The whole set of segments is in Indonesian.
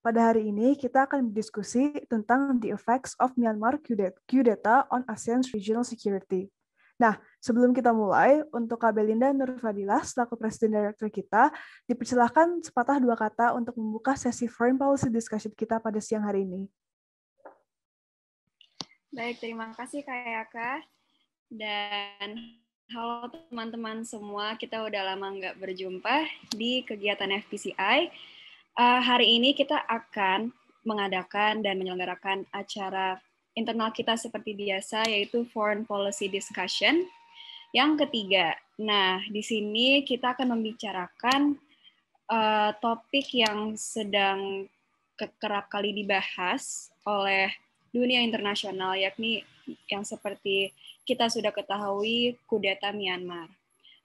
Pada hari ini kita akan berdiskusi tentang the effects of Myanmar kudeta on ASEAN's regional security. Nah, sebelum kita mulai, untuk Kak Belinda Nurfadilah, selaku Presiden Director kita, dipersilahkan sepatah dua kata untuk membuka sesi foreign policy discussion kita pada siang hari ini. Baik, terima kasih Kak Yaka. Dan halo teman-teman semua, kita udah lama nggak berjumpa di kegiatan FPCI. Hari ini kita akan mengadakan dan menyelenggarakan acara internal kita seperti biasa, yaitu Foreign Policy Discussion yang ketiga. Nah, di sini kita akan membicarakan topik yang sedang kerap kali dibahas oleh dunia internasional, yakni yang seperti kita sudah ketahui, kudeta Myanmar.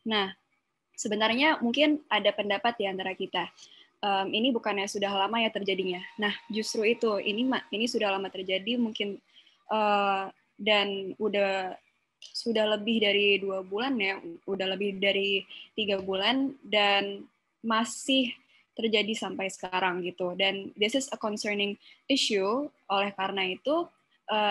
Nah, sebenarnya mungkin ada pendapat di antara kita, ini bukannya sudah lama ya terjadinya. Nah, justru itu, ini sudah lama terjadi, mungkin dan sudah lebih dari 2 bulan ya, udah lebih dari 3 bulan, dan masih terjadi sampai sekarang gitu. Dan this is a concerning issue, oleh karena itu,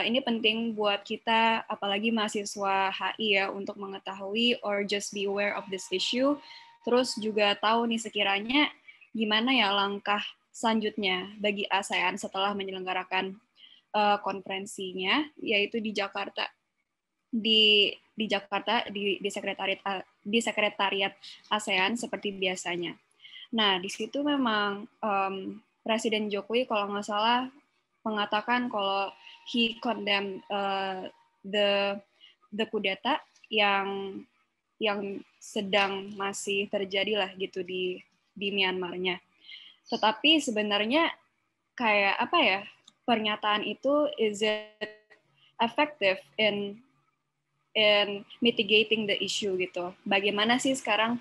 ini penting buat kita, apalagi mahasiswa HI ya, untuk mengetahui or just be aware of this issue, terus juga tahu nih sekiranya gimana ya langkah selanjutnya bagi ASEAN setelah menyelenggarakan konferensinya, yaitu di Jakarta, di sekretariat ASEAN seperti biasanya. Nah, di situ memang Presiden Jokowi kalau nggak salah mengatakan kalau he condemn the kudeta yang sedang masih terjadi lah gitu di Myanmarnya. Tetapi sebenarnya kayak apa ya, pernyataan itu is it effective in mitigating the issue gitu. Bagaimana sih sekarang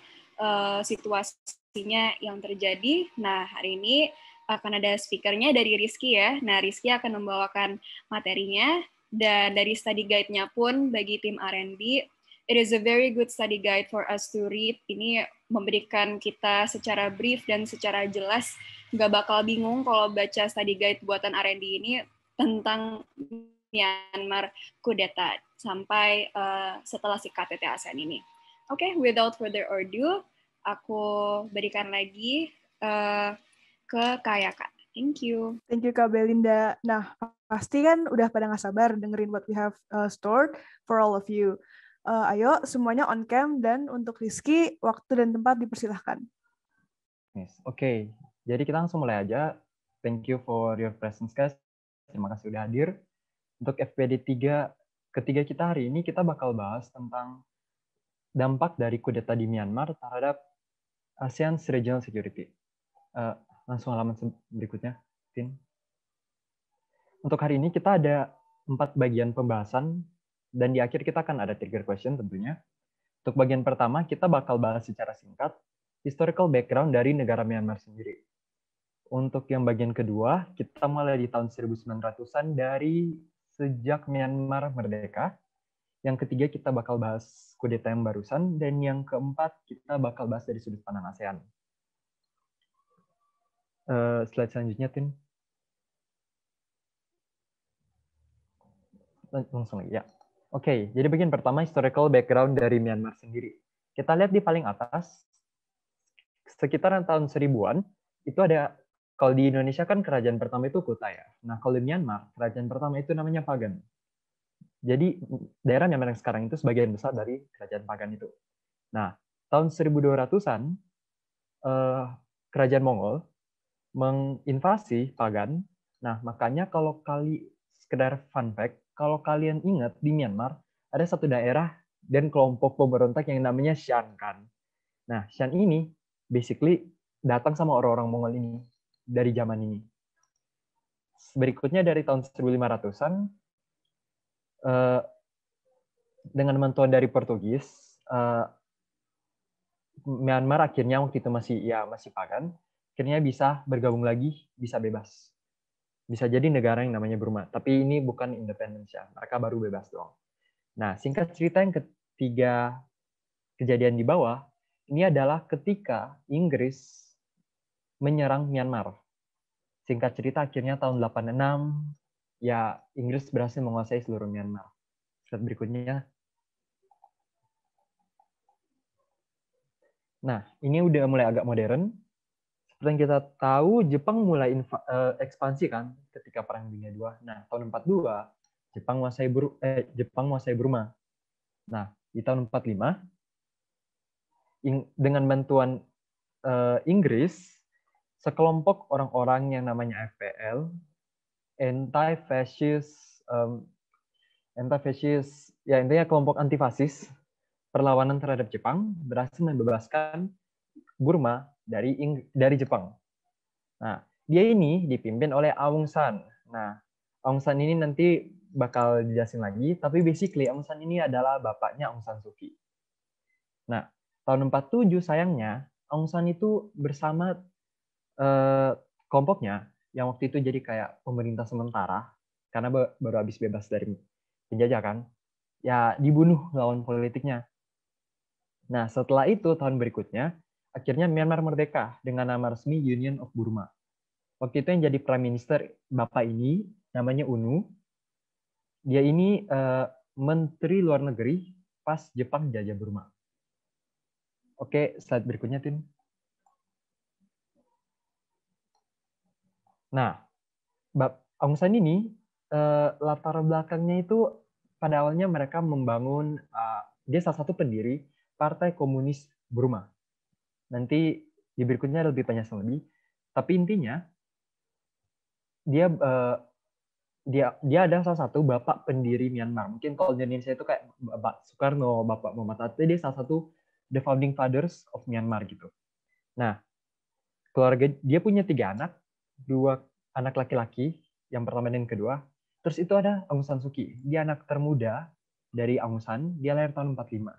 situasinya yang terjadi? Nah, hari ini akan ada speakernya dari Rizky ya. Nah, Rizky akan membawakan materinya, dan dari study guide-nya pun bagi tim R&D, it is a very good study guide for us to read. Ini memberikan kita secara brief dan secara jelas, nggak bakal bingung kalau baca study guide buatan R&D ini tentang Myanmar kudeta sampai setelah si KTT ASEAN ini. Oke, without further ado, aku berikan lagi ke Kak Yaka. Thank you. Thank you Kak Belinda. Nah, pasti kan udah pada nggak sabar dengerin what we have stored for all of you. Ayo semuanya on cam, dan untuk Rizky, waktu dan tempat dipersilahkan. Yes. Oke, jadi kita langsung mulai aja. Thank you for your presence, guys. Terima kasih udah hadir. Untuk FPD 3 ketiga kita hari ini, kita bakal bahas tentang dampak dari kudeta di Myanmar terhadap ASEAN Regional Security. Langsung halaman berikutnya, Tin. Untuk hari ini kita ada 4 bagian pembahasan, dan di akhir kita akan ada trigger question tentunya. Untuk bagian pertama, kita bakal bahas secara singkat historical background dari negara Myanmar sendiri. Untuk yang bagian kedua, kita mulai di tahun 1900-an dari sejak Myanmar merdeka. Yang ketiga, kita bakal bahas kudeta yang barusan. Dan yang keempat, kita bakal bahas dari sudut pandang ASEAN. Slide selanjutnya, Tin. Langsung lagi, ya. Oke, jadi bagian pertama, historical background dari Myanmar sendiri. Kita lihat di paling atas, sekitaran tahun 1000-an, itu ada, kalau di Indonesia kan kerajaan pertama itu Kutai ya. Nah, kalau di Myanmar, kerajaan pertama itu namanya Pagan. Jadi, daerah Myanmar yang sekarang itu sebagian besar dari kerajaan Pagan itu. Nah, tahun 1200-an, kerajaan Mongol menginvasi Pagan. Nah, makanya kalau sekedar fun fact, kalau kalian ingat di Myanmar, ada satu daerah dan kelompok pemberontak yang namanya Shan kan. Nah, Shan ini basically datang sama orang-orang Mongol ini dari zaman ini. Berikutnya dari tahun 1500-an, dengan bantuan dari Portugis, Myanmar akhirnya waktu itu masih Pagan, akhirnya bisa bergabung lagi, bisa bebas. Bisa jadi negara yang namanya Burma, tapi ini bukan independence ya, mereka baru bebas doang. Nah, singkat cerita yang ketiga kejadian di bawah, ini adalah ketika Inggris menyerang Myanmar. Singkat cerita, akhirnya tahun 86, ya Inggris berhasil menguasai seluruh Myanmar. Slide berikutnya. Nah, ini udah mulai agak modern. Seperti yang kita tahu, Jepang mulai ekspansi kan ketika Perang Dunia II. Nah, tahun 42, Jepang menguasai Burma. Nah, di tahun 45, dengan bantuan Inggris, sekelompok orang-orang yang namanya FPL, anti-fascist, ya intinya kelompok anti-fasis, perlawanan terhadap Jepang, berhasil membebaskan Burma dari Jepang. Nah, dia ini dipimpin oleh Aung San. Nah, Aung San ini nanti bakal dijelasin lagi, tapi basically Aung San ini adalah bapaknya Aung San Suu Kyi. Nah, tahun 47 sayangnya Aung San itu bersama kelompoknya yang waktu itu jadi kayak pemerintah sementara karena baru habis bebas dari penjajah kan, ya dibunuh lawan politiknya. Nah, setelah itu tahun berikutnya akhirnya Myanmar merdeka dengan nama resmi Union of Burma. Waktu itu yang jadi Prime Minister Bapak ini namanya UNU. Dia ini Menteri Luar Negeri pas Jepang jajah Burma. Oke, slide berikutnya, Tin. Nah, Aung San ini latar belakangnya itu pada awalnya mereka membangun, dia salah satu pendiri Partai Komunis Burma. Nanti di berikutnya lebih banyak lebih. Tapi intinya dia ada salah satu bapak pendiri Myanmar. Mungkin kalau di Indonesia itu kayak Bapak Soekarno, Bapak Muhammad Hatta, dia salah satu the founding fathers of Myanmar gitu. Nah, keluarga dia punya 3 anak, 2 anak laki-laki, yang pertama dan kedua. Terus itu ada Aung San Suu Kyi. Dia anak termuda dari Aung San, dia lahir tahun 45.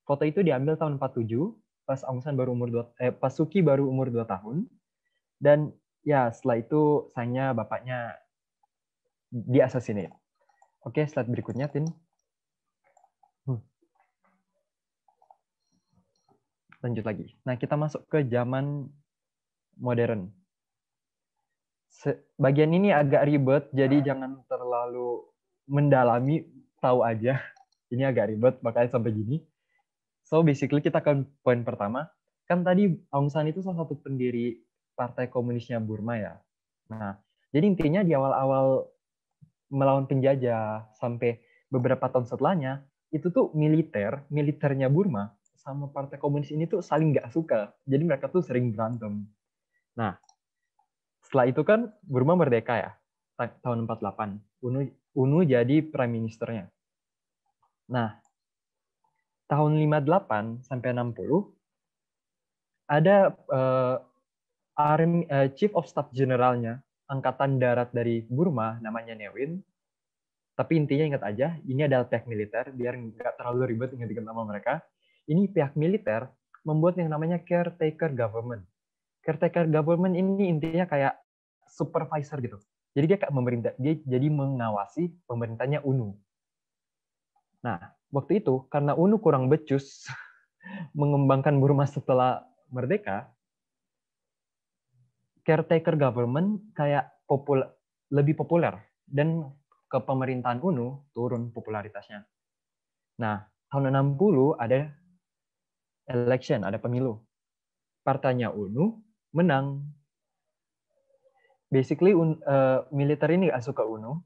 Foto itu diambil tahun 47, pas Aung San pas Suu Kyi baru umur 2 tahun. Dan ya setelah itu sayangnya bapaknya di-assassinate. Oke, slide berikutnya, Tin. Lanjut lagi. Nah, kita masuk ke zaman modern. Bagian ini agak ribet, jadi jangan terlalu mendalami, tahu aja. Ini agak ribet, makanya sampai gini. So, basically kita ke poin pertama. Kan tadi Aung San itu salah satu pendiri Partai Komunisnya Burma ya. Nah, jadi intinya di awal-awal melawan penjajah sampai beberapa tahun setelahnya, itu tuh militernya Burma sama Partai Komunis ini tuh saling nggak suka. Jadi mereka tuh sering berantem. Nah, setelah itu kan Burma merdeka ya, tahun 48. UNU jadi prime ministernya. Nah, tahun 58 sampai 60 ada Chief of Staff Generalnya Angkatan Darat dari Burma namanya Ne Win. Tapi intinya ingat aja, ini adalah pihak militer, biar nggak terlalu ribet ingat nama mereka. Ini pihak militer membuat yang namanya caretaker government. Caretaker government ini intinya kayak supervisor gitu. Jadi dia kayak pemerintah, dia jadi mengawasi pemerintahnya UNU. Nah, waktu itu karena UNU kurang becus mengembangkan Burma setelah merdeka, caretaker government kayak lebih populer dan kepemerintahan UNU turun popularitasnya. Nah, tahun 60 ada election, ada pemilu. Partainya UNU menang. Basically militer ini nggak suka UNU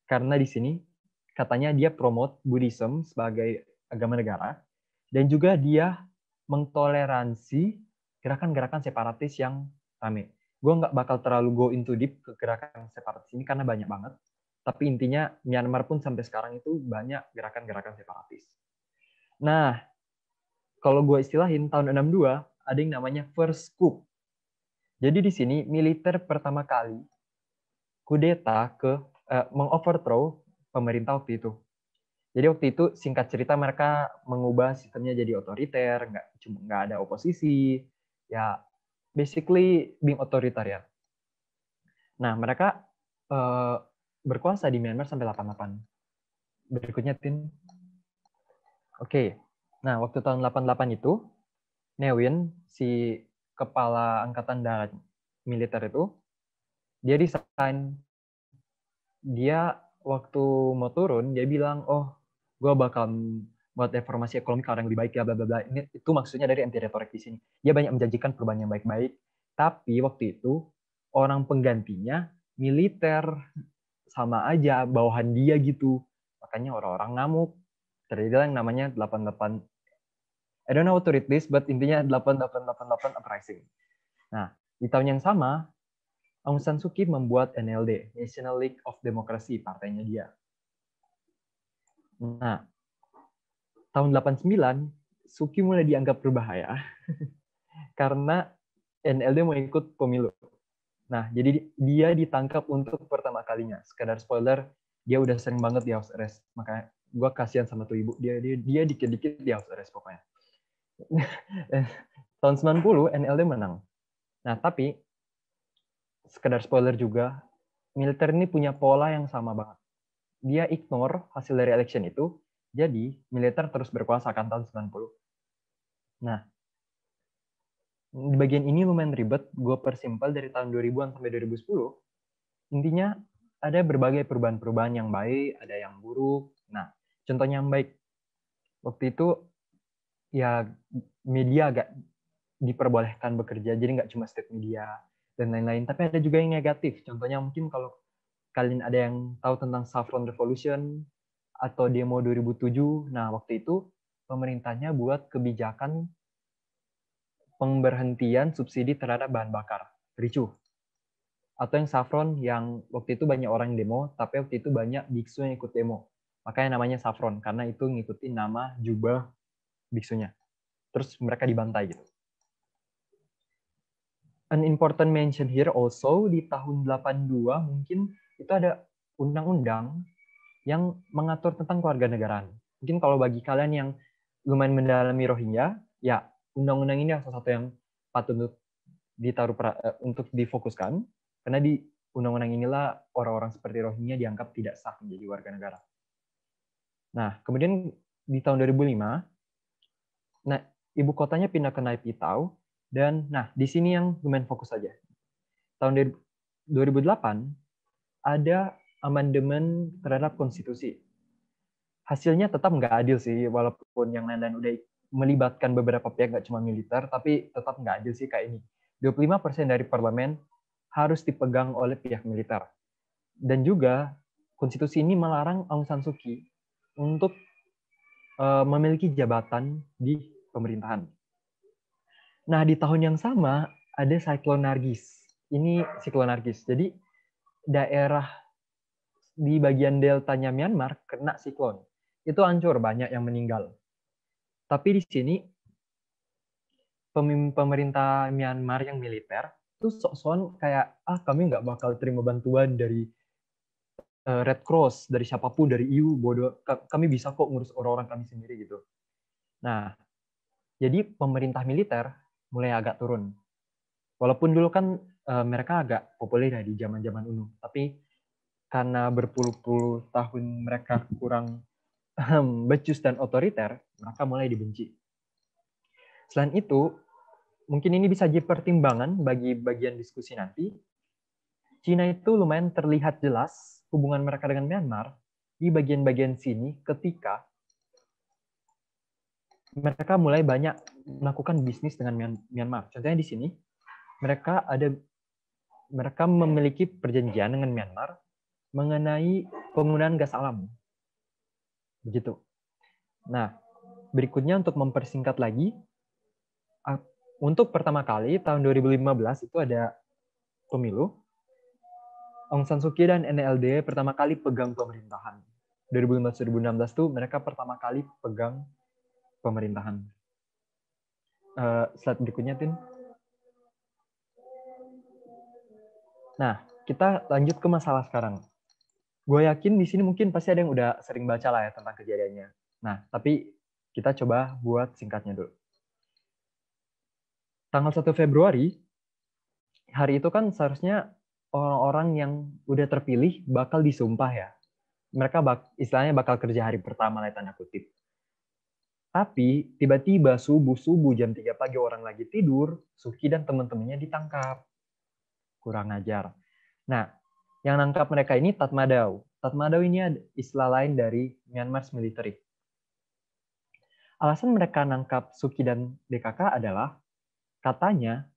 karena di sini katanya dia promote Buddhism sebagai agama negara dan juga dia mentoleransi gerakan-gerakan separatis yang rame. Gue nggak bakal terlalu go into deep ke gerakan separatis ini karena banyak banget. Tapi intinya Myanmar pun sampai sekarang itu banyak gerakan-gerakan separatis. Nah, kalau gue istilahin tahun 62 ada yang namanya first coup. Jadi di sini militer pertama kali kudeta mengoverthrow pemerintah waktu itu. Jadi waktu itu singkat cerita mereka mengubah sistemnya jadi otoriter, nggak ada oposisi, ya basically being otoritarian. Nah mereka berkuasa di Myanmar sampai 88. Berikutnya Tin. Oke. Nah waktu tahun 88 itu Ne Win si kepala angkatan darat militer itu dia resign. Dia waktu mau turun, dia bilang, oh, gue bakal buat reformasi ekonomi ke arah yang lebih baik ya, bla bla bla. Itu maksudnya dari anti-retorik di sini. Dia banyak menjanjikan perubahan yang baik-baik, tapi waktu itu orang penggantinya militer, sama aja bawahan dia gitu. Makanya orang-orang ngamuk. Terjadi yang namanya 88. I don't know how to read this, but intinya 8888 uprising. Nah, di tahun yang sama, Aung San Suu Kyi membuat NLD, National League of Democracy, partainya dia. Nah, tahun 89, Suu Kyi mulai dianggap berbahaya karena NLD mau ikut pemilu. Nah, jadi dia ditangkap untuk pertama kalinya. Sekadar spoiler, dia udah sering banget di house arrest. Makanya gue kasihan sama tuh ibu. Dia dikit-dikit di house arrest pokoknya. Tahun 90, NLD menang. Nah, tapi sekedar spoiler juga, militer ini punya pola yang sama banget. Dia ignore hasil dari election itu, jadi militer terus berkuasa kan tahun 90. Nah, di bagian ini lumayan ribet, gue persimpel dari tahun 2000-an sampai 2010. Intinya ada berbagai perubahan-perubahan yang baik, ada yang buruk. Nah, contohnya yang baik. Waktu itu ya media agak diperbolehkan bekerja, jadi nggak cuma state media dan lain-lain, tapi ada juga yang negatif. Contohnya mungkin kalau kalian ada yang tahu tentang Saffron Revolution atau demo 2007, nah waktu itu pemerintahnya buat kebijakan pemberhentian subsidi terhadap bahan bakar, ricuh. Atau yang Saffron yang waktu itu banyak orang yang demo, tapi waktu itu banyak biksu yang ikut demo. Makanya namanya Saffron, karena itu ngikutin nama jubah biksunya. Terus mereka dibantai gitu. An important mention here also, di tahun 82 mungkin itu ada undang-undang yang mengatur tentang kewarganegaraan. Mungkin kalau bagi kalian yang lumayan mendalami Rohingya, ya undang-undang ini salah satu yang patut untuk difokuskan, karena di undang-undang inilah orang-orang seperti Rohingya dianggap tidak sah menjadi warga negara. Nah, kemudian di tahun 2005, nah ibu kotanya pindah ke Naypyidaw, dan nah di sini yang lumayan fokus saja. Tahun 2008 ada amandemen terhadap konstitusi. Hasilnya tetap nggak adil sih, walaupun yang lain-lain udah melibatkan beberapa pihak, nggak cuma militer, tapi tetap nggak adil sih kayak ini. 25% dari parlemen harus dipegang oleh pihak militer. Dan juga konstitusi ini melarang Aung San Suu Kyi untuk memiliki jabatan di pemerintahan. Nah, di tahun yang sama ada siklon Nargis. Ini siklon Nargis. Jadi daerah di bagian deltanya Myanmar kena siklon. Itu hancur, banyak yang meninggal. Tapi di sini pemerintah Myanmar yang militer itu sok-sokan kayak kami nggak bakal terima bantuan dari Red Cross, dari siapapun, dari EU, bodoh, kami bisa kok ngurus orang-orang kami sendiri gitu. Nah, jadi pemerintah militer mulai agak turun. Walaupun dulu kan mereka agak populer ya di zaman-zaman UNU, tapi karena berpuluh-puluh tahun mereka kurang becus dan otoriter, mereka mulai dibenci. Selain itu, mungkin ini bisa jadi pertimbangan bagi bagian diskusi nanti. Cina itu lumayan terlihat jelas hubungan mereka dengan Myanmar di bagian-bagian sini ketika mereka mulai banyak melakukan bisnis dengan Myanmar. Contohnya di sini, mereka memiliki perjanjian dengan Myanmar mengenai penggunaan gas alam. Begitu. Nah, berikutnya untuk mempersingkat lagi, untuk pertama kali tahun 2015 itu ada pemilu. Aung San Suu Kyi dan NLD pertama kali pegang pemerintahan. 2015-2016 tuh mereka pertama kali pegang pemerintahan. Slide berikutnya, Tin. Nah, kita lanjut ke masalah sekarang. Gue yakin di sini mungkin pasti ada yang udah sering baca lah ya tentang kejadiannya. Nah, tapi kita coba buat singkatnya dulu. Tanggal 1 Februari, hari itu kan seharusnya orang-orang yang udah terpilih bakal disumpah ya. Mereka istilahnya bakal kerja hari pertama lah tanda kutip. Tapi tiba-tiba subuh jam 3 pagi orang lagi tidur, Suu Kyi dan teman-temannya ditangkap. Kurang ajar. Nah, yang nangkap mereka ini Tatmadaw. Tatmadaw ini istilah lain dari Myanmar's military. Alasan mereka nangkap Suu Kyi dan DKK adalah katanya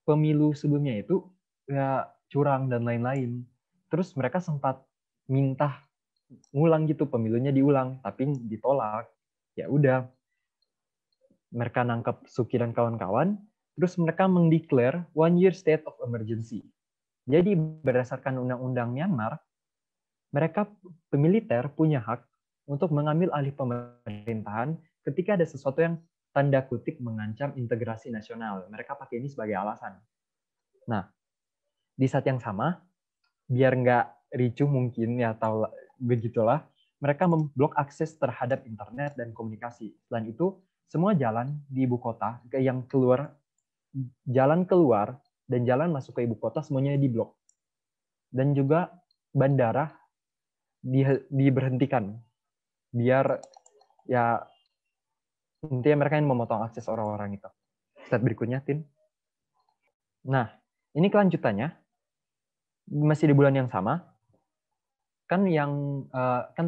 pemilu sebelumnya itu ya curang dan lain-lain. Terus mereka sempat minta ngulang gitu, pemilunya diulang, tapi ditolak. Ya udah, mereka nangkap Suu Kyi dan kawan-kawan, terus mereka mendeklar 1 year state of emergency. Jadi berdasarkan undang-undang Myanmar, mereka militer punya hak untuk mengambil alih pemerintahan ketika ada sesuatu yang tanda kutip mengancam integrasi nasional. Mereka pakai ini sebagai alasan. Nah, di saat yang sama, biar nggak ricuh mungkin ya atau begitulah, mereka memblok akses terhadap internet dan komunikasi. Selain itu, semua jalan di ibu kota yang keluar, jalan keluar dan jalan masuk ke ibu kota semuanya diblok. Dan juga bandara diberhentikan biar ya intinya mereka yang memotong akses orang-orang itu. Slide berikutnya, Tin. Nah, ini kelanjutannya masih di bulan yang sama. Kan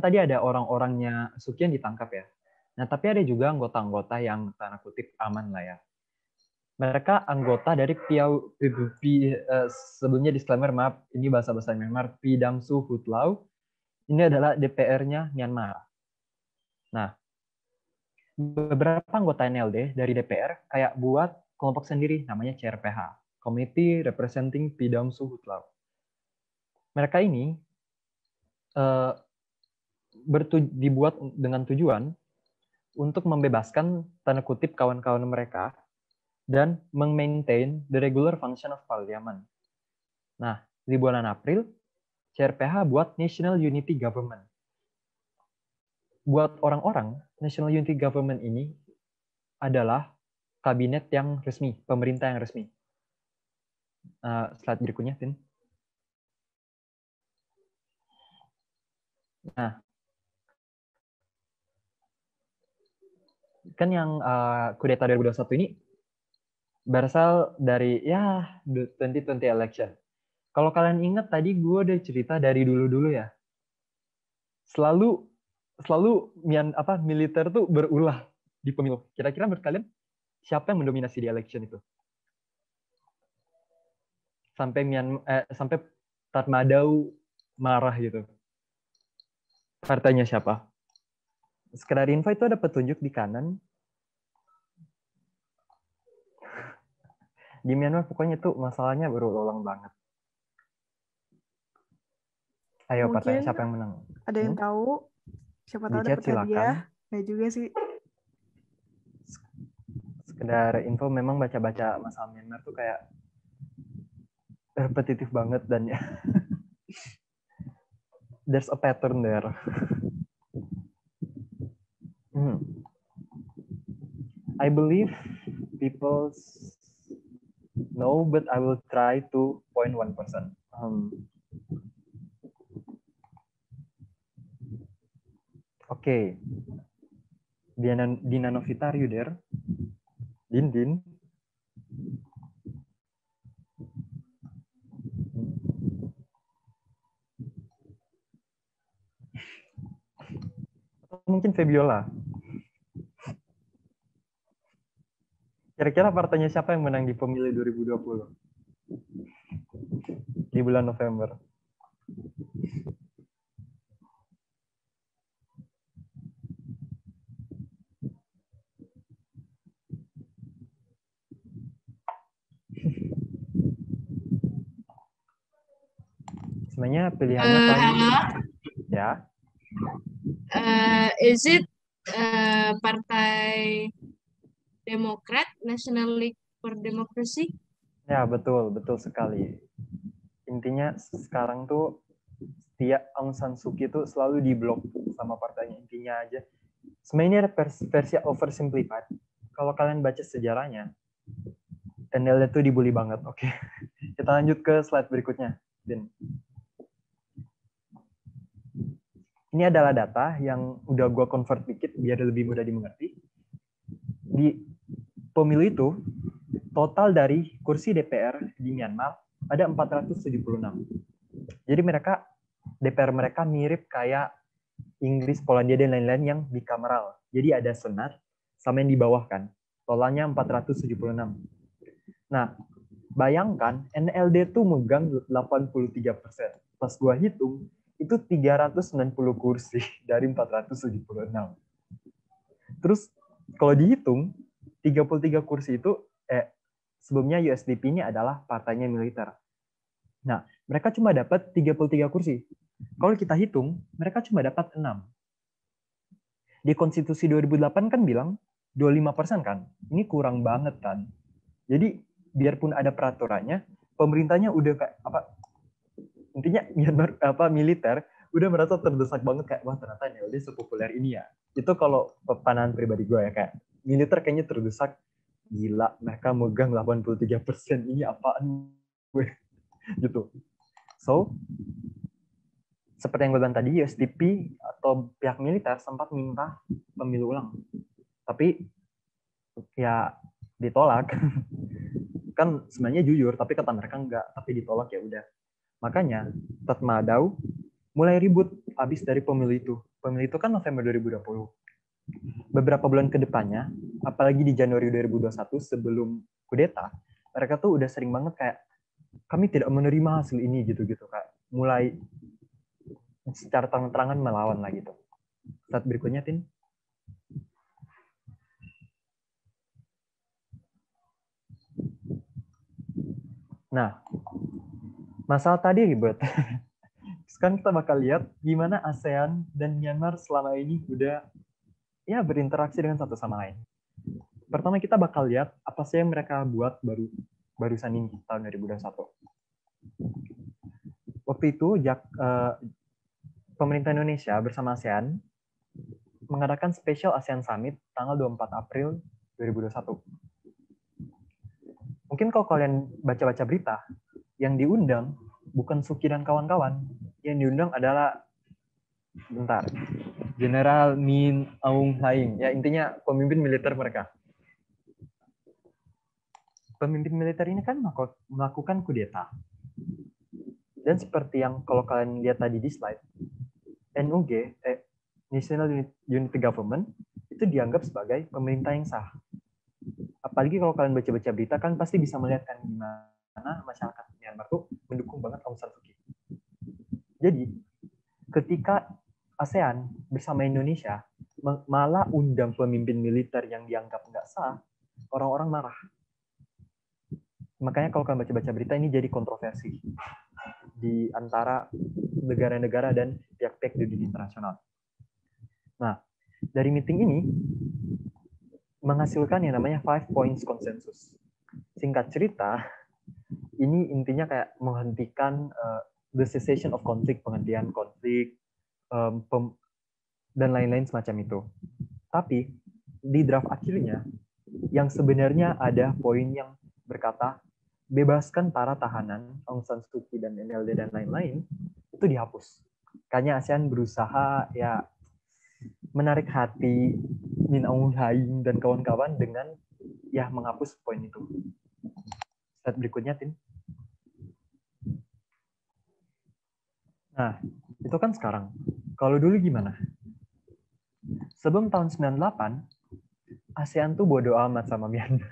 tadi ada orang-orangnya Suu Kyi yang ditangkap ya. Nah, tapi ada juga anggota-anggota yang tanda kutip aman lah ya. Mereka anggota dari sebelumnya disclaimer, maaf, ini bahasa-bahasa Myanmar, Pidamsu Hutlau. Ini adalah DPR-nya Myanmar. Nah, beberapa anggota NLD dari DPR kayak buat kelompok sendiri namanya CRPH, Committee Representing Pidamsu Hutlau. Mereka ini dibuat dengan tujuan untuk membebaskan tanda kutip kawan-kawan mereka dan memaintain the regular function of parliament. Nah, di bulan April, CRPH buat National Unity Government. Buat orang-orang, National Unity Government ini adalah kabinet yang resmi, pemerintah yang resmi. Slide berikutnya, Tin. Nah, kan yang kudeta 2021 ini berasal dari 2020 election. Kalau kalian ingat tadi gue udah cerita dari dulu-dulu ya. Selalu militer tuh berulah di pemilu. Kira-kira menurut kalian siapa yang mendominasi di election itu? Sampai Tatmadaw marah gitu. Partainya siapa? Sekedar info itu ada petunjuk di kanan. Di Myanmar pokoknya tuh masalahnya berulang banget. Ayo, Mungkin partainya siapa yang menang? Ada yang tahu? Siapa tahu dapat hadiah? Ya juga sih. Sekedar info, memang baca-baca masalah Myanmar tuh kayak repetitif banget dan ya there's a pattern there. I believe people know, but I will try to 0.1%. Okay. Dina Novita, are you there? Din. Mungkin Febiola. Kira-kira partainya siapa yang menang di pemilu 2020? Di bulan November. Sebenarnya pilihannya ya. Is it Partai Demokrat, National League for Democracy? Ya, betul sekali. Intinya sekarang tuh setiap Aung San Suu Kyi tuh selalu diblok sama partainya. Intinya aja. Sebenarnya ini ada versi oversimplified. Kalau kalian baca sejarahnya, NLD tuh dibully banget. Oke. Kita lanjut ke slide berikutnya, Din. Ini adalah data yang udah gue convert dikit biar lebih mudah dimengerti. Di pemilu itu, total dari kursi DPR di Myanmar ada 476. Jadi mereka, DPR mereka mirip kayak Inggris, Polandia, dan lain-lain yang bikameral. Jadi ada Senat sama yang di bawah kan. Totalnya 476. Nah, bayangkan NLD tuh megang 83%. Pas gua hitung, itu 390 kursi dari 476. Terus kalau dihitung, 33 kursi itu, sebelumnya USDP ini adalah partainya militer. Nah, mereka cuma dapat 33 kursi. Kalau kita hitung, mereka cuma dapat 6. Di konstitusi 2008 kan bilang 25% kan? Ini kurang banget kan? Jadi, biarpun ada peraturannya, pemerintahnya udah kayak apa? Intinya Myanmar militer udah merasa terdesak banget kayak wah ternyata NLD sepopuler ini ya. Itu kalau pandangan pribadi gue ya, kayak militer kayaknya terdesak, gila mereka megang 83%, ini apaan gue gitu. So seperti yang gue bilang tadi, USDP atau pihak militer sempat minta pemilu ulang, tapi ya ditolak. Kan sebenarnya jujur, tapi kata mereka enggak, tapi ditolak ya udah. Makanya Tatmadaw mulai ribut habis dari pemilu itu. Pemilu itu kan November 2020. Beberapa bulan ke depannya, apalagi di Januari 2021 sebelum kudeta, mereka tuh udah sering banget kayak kami tidak menerima hasil ini gitu-gitu, kayak mulai secara terang-terangan melawan lah gitu. Slide berikutnya, Tin. Nah, masalah tadi ribet. Sekarang kita bakal lihat gimana ASEAN dan Myanmar selama ini udah ya berinteraksi dengan satu sama lain. Pertama kita bakal lihat apa sih yang mereka buat barusan ini tahun 2021. Waktu itu pemerintah Indonesia bersama ASEAN mengadakan Special ASEAN Summit tanggal 24 April 2021. Mungkin kalau kalian baca-baca berita, yang diundang bukan Suki dan kawan-kawan, yang diundang adalah General Min Aung Hlaing. Ya intinya pemimpin militer mereka. Pemimpin militer ini kan melakukan kudeta. Dan seperti yang kalau kalian lihat tadi di slide, NUG, National Unity Government, itu dianggap sebagai pemerintah yang sah. Apalagi kalau kalian baca-baca berita kan pasti bisa melihat kan gimana masyarakat Myanmar tuh mendukung banget Aung San Suu Kyi. Jadi ketika ASEAN bersama Indonesia malah undang pemimpin militer yang dianggap nggak sah, orang-orang marah. Makanya kalau kalian baca-baca berita ini jadi kontroversi di antara negara-negara dan pihak-pihak di dunia internasional. Nah, dari meeting ini menghasilkan yang namanya 5 points consensus. Singkat cerita, ini intinya kayak menghentikan the cessation of conflict, penghentian konflik, dan lain-lain semacam itu. Tapi di draft akhirnya, yang sebenarnya ada poin yang berkata bebaskan para tahanan Aung San Suu Kyi dan NLD dan lain-lain, itu dihapus. Kayaknya ASEAN berusaha ya menarik hati Min Aung Hlaing dan kawan-kawan dengan ya menghapus poin itu. Slide berikutnya, Tin. Nah, itu kan sekarang. Kalau dulu gimana? Sebelum tahun 98, ASEAN tuh bodo amat sama Myanmar.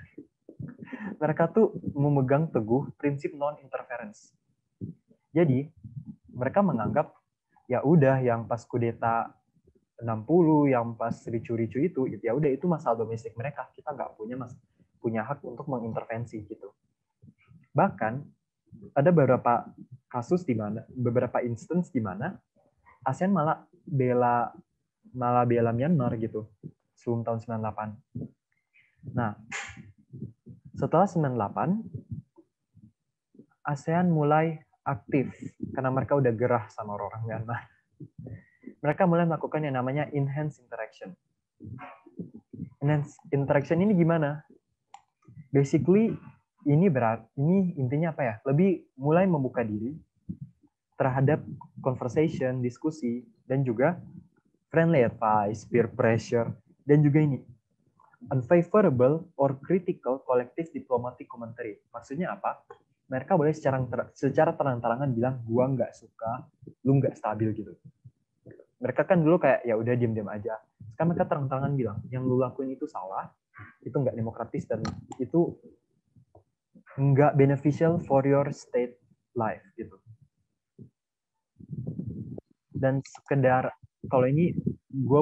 Mereka tuh memegang teguh prinsip non-interference. Jadi, mereka menganggap ya udah yang pas kudeta 60 yang pas ricu-ricu itu ya udah itu masalah domestik mereka, kita nggak punya hak untuk mengintervensi gitu. Bahkan ada beberapa kasus di mana beberapa instance di mana ASEAN malah bela Myanmar gitu sebelum tahun 98. Nah, setelah 98 ASEAN mulai aktif karena mereka udah gerah sama orang Myanmar. Mereka mulai melakukan yang namanya enhanced interaction. Enhanced interaction ini gimana? Basically, ini intinya apa ya? Lebih mulai membuka diri terhadap conversation, diskusi, dan juga friendly advice, peer pressure, dan juga ini unfavorable or critical collective diplomatic commentary. Maksudnya apa? mereka boleh secara terang-terangan bilang gua nggak suka, lu nggak stabil gitu. Mereka kan dulu kayak ya udah diam-diam aja. Sekarang mereka terang-terangan bilang yang lu lakuin itu salah, itu nggak demokratis dan itu nggak beneficial for your state life gitu. Dan sekedar kalau ini gue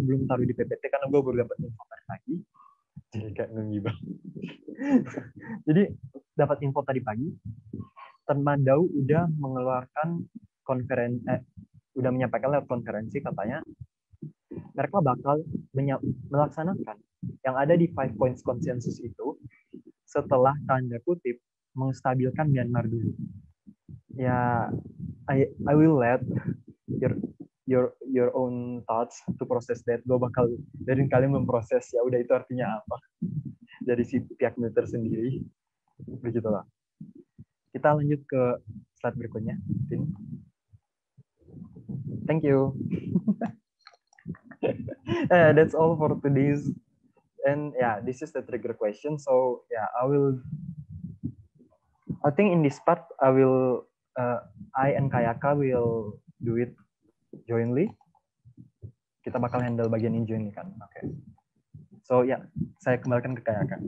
belum taruh di PPT karena gue baru dapat info tadi pagi, jadi kayak ngegibah. Jadi dapat info tadi pagi, Tatmadaw udah mengeluarkan udah menyampaikan lewat konferensi katanya mereka bakal melaksanakan yang ada di 5 points consensus itu setelah tanda kutip menstabilkan Myanmar dulu. Ya, I will let your own thoughts to process that. Gue bakal dari kalian memproses ya udah itu artinya apa dari si pihak militer sendiri. Begitulah. Kita lanjut ke slide berikutnya. Thank you. That's all for today's. And yeah, this is the trigger question. So yeah, I think in this part I and Kayaka will do it jointly. Kita bakal handle bagian ini jointly kan. Oke. So ya, saya kembalikan ke Kayaka.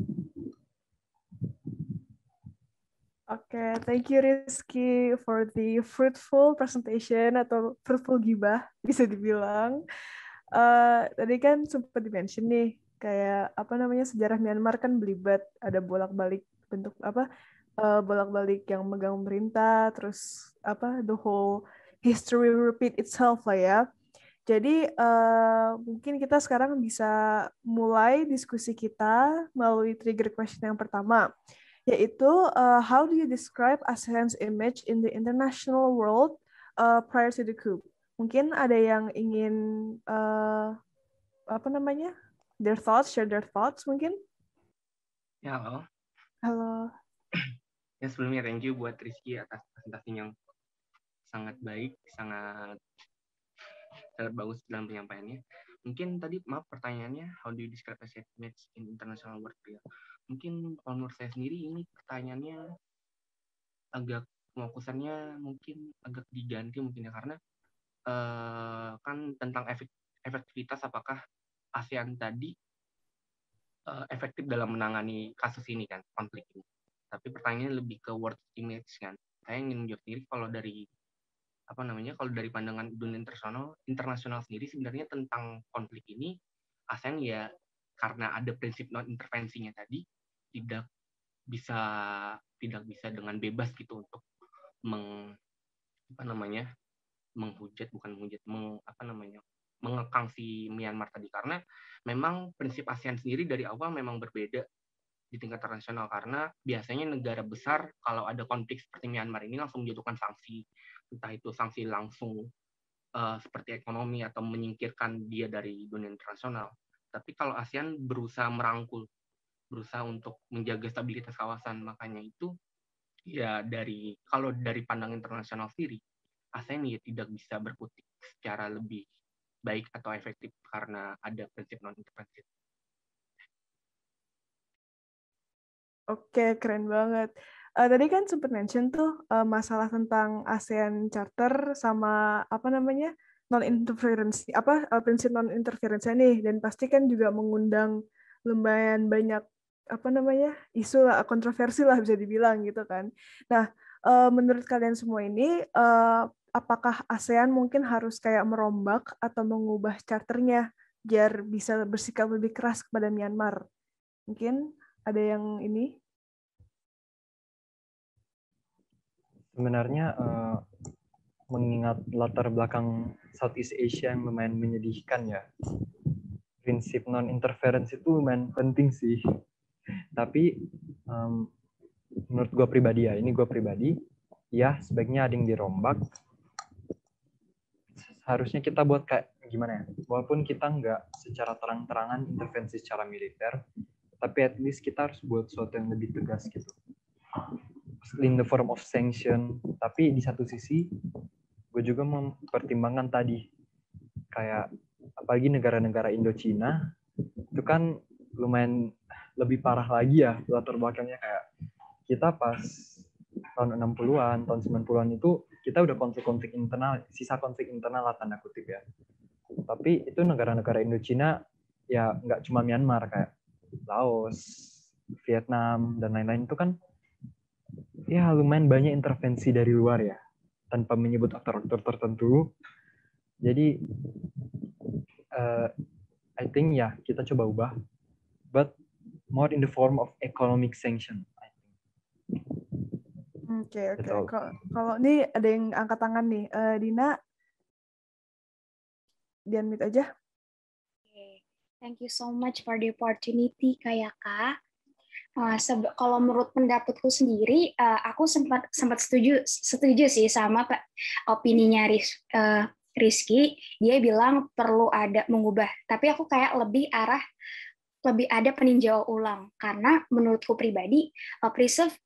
Oke, thank you Rizky for the fruitful presentation atau fruitful gibah bisa dibilang. Tadi kan sempat di-mention nih kayak apa namanya sejarah Myanmar kan belibet, ada bolak-balik bentuk apa bolak-balik yang megang pemerintah, terus apa the whole history repeat itself lah ya. Jadi mungkin kita sekarang bisa mulai diskusi kita melalui trigger question yang pertama, yaitu how do you describe ASEAN's image in the international world prior to the coup? Mungkin ada yang ingin apa namanya share their thoughts mungkin? Ya, halo. Halo. Ya, sebelumnya thank you buat Rizky atas presentasi yang sangat baik, sangat bagus dalam penyampaiannya. Mungkin tadi maaf pertanyaannya how do you describe ASEAN image in international world? Ya. Mungkin kalau menurut saya sendiri ini pertanyaannya agak fokusannya mungkin agak diganti mungkin ya karena kan tentang efektivitas apakah ASEAN tadi efektif dalam menangani kasus ini kan, konflik ini. Tapi pertanyaannya lebih ke world image kan. Saya ingin menjawab sendiri kalau dari kalau dari pandangan dunia internasional sendiri sebenarnya tentang konflik ini ASEAN ya karena ada prinsip non intervensinya tadi tidak bisa dengan bebas gitu untuk mengekang si Myanmar tadi karena memang prinsip ASEAN sendiri dari awal memang berbeda di tingkat internasional karena biasanya negara besar kalau ada konflik seperti Myanmar ini langsung menjatuhkan sanksi, entah itu sanksi langsung seperti ekonomi atau menyingkirkan dia dari dunia internasional. Tapi kalau ASEAN berusaha merangkul, berusaha untuk menjaga stabilitas kawasan, makanya itu ya kalau dari pandangan internasional sendiri ASEAN ya tidak bisa berkutik secara lebih baik atau efektif karena ada prinsip non-intervensi. Oke, keren banget. Tadi kan sempat mention tuh masalah tentang ASEAN Charter sama apa namanya non-interferensi, prinsip non-interferensi nih, dan pasti kan juga mengundang lumayan banyak apa namanya isu lah, kontroversi lah bisa dibilang gitu kan. Nah, menurut kalian semua ini, apakah ASEAN mungkin harus kayak merombak atau mengubah charternya biar bisa bersikap lebih keras kepada Myanmar? Mungkin ada yang ini? Sebenarnya mengingat latar belakang Southeast Asia yang lumayan menyedihkan ya, prinsip non-interference itu lumayan penting sih. Tapi menurut gue pribadi ya sebaiknya ada yang dirombak. Harusnya kita buat kayak gimana ya, walaupun kita nggak secara terang-terangan intervensi secara militer, tapi at least kita harus buat sesuatu yang lebih tegas gitu. In the form of sanction. Tapi di satu sisi, gue juga mempertimbangkan tadi, kayak apalagi negara-negara Indochina, itu kan lumayan lebih parah lagi ya latar belakangnya kayak kita pas tahun 60-an, tahun 90-an itu kita udah konflik-konflik internal, sisa konflik internal lah tanda kutip ya. Tapi itu negara-negara Indochina ya nggak cuma Myanmar, kayak Laos, Vietnam, dan lain-lain itu kan ya lumayan banyak intervensi dari luar ya, tanpa menyebut aktor-aktor tertentu. Jadi I think ya kita coba ubah, but more in the form of economic sanction. Oke. Kalau ini ada yang angkat tangan nih, Dina, di-unmute aja. Thank you so much for the opportunity, Kayaka. Kalau menurut pendapatku sendiri, aku sempat setuju sih sama opininya Rizky. Dia bilang perlu ada mengubah, tapi aku kayak lebih ada peninjauan ulang, karena menurutku pribadi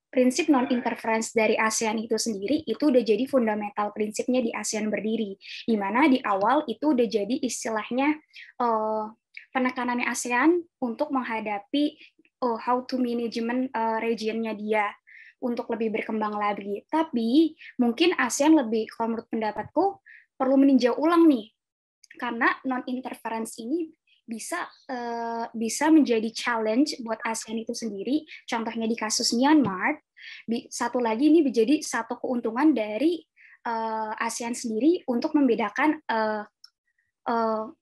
prinsip non-interference dari ASEAN itu sendiri itu udah jadi fundamental prinsipnya di ASEAN berdiri, di mana di awal itu udah jadi istilahnya penekanannya ASEAN untuk menghadapi how to management regionnya dia untuk lebih berkembang lagi. Tapi mungkin ASEAN lebih, kalau menurut pendapatku, perlu meninjau ulang nih, karena non-interference ini bisa menjadi challenge buat ASEAN itu sendiri. Contohnya di kasus Myanmar. Satu lagi ini menjadi satu keuntungan dari ASEAN sendiri untuk membedakan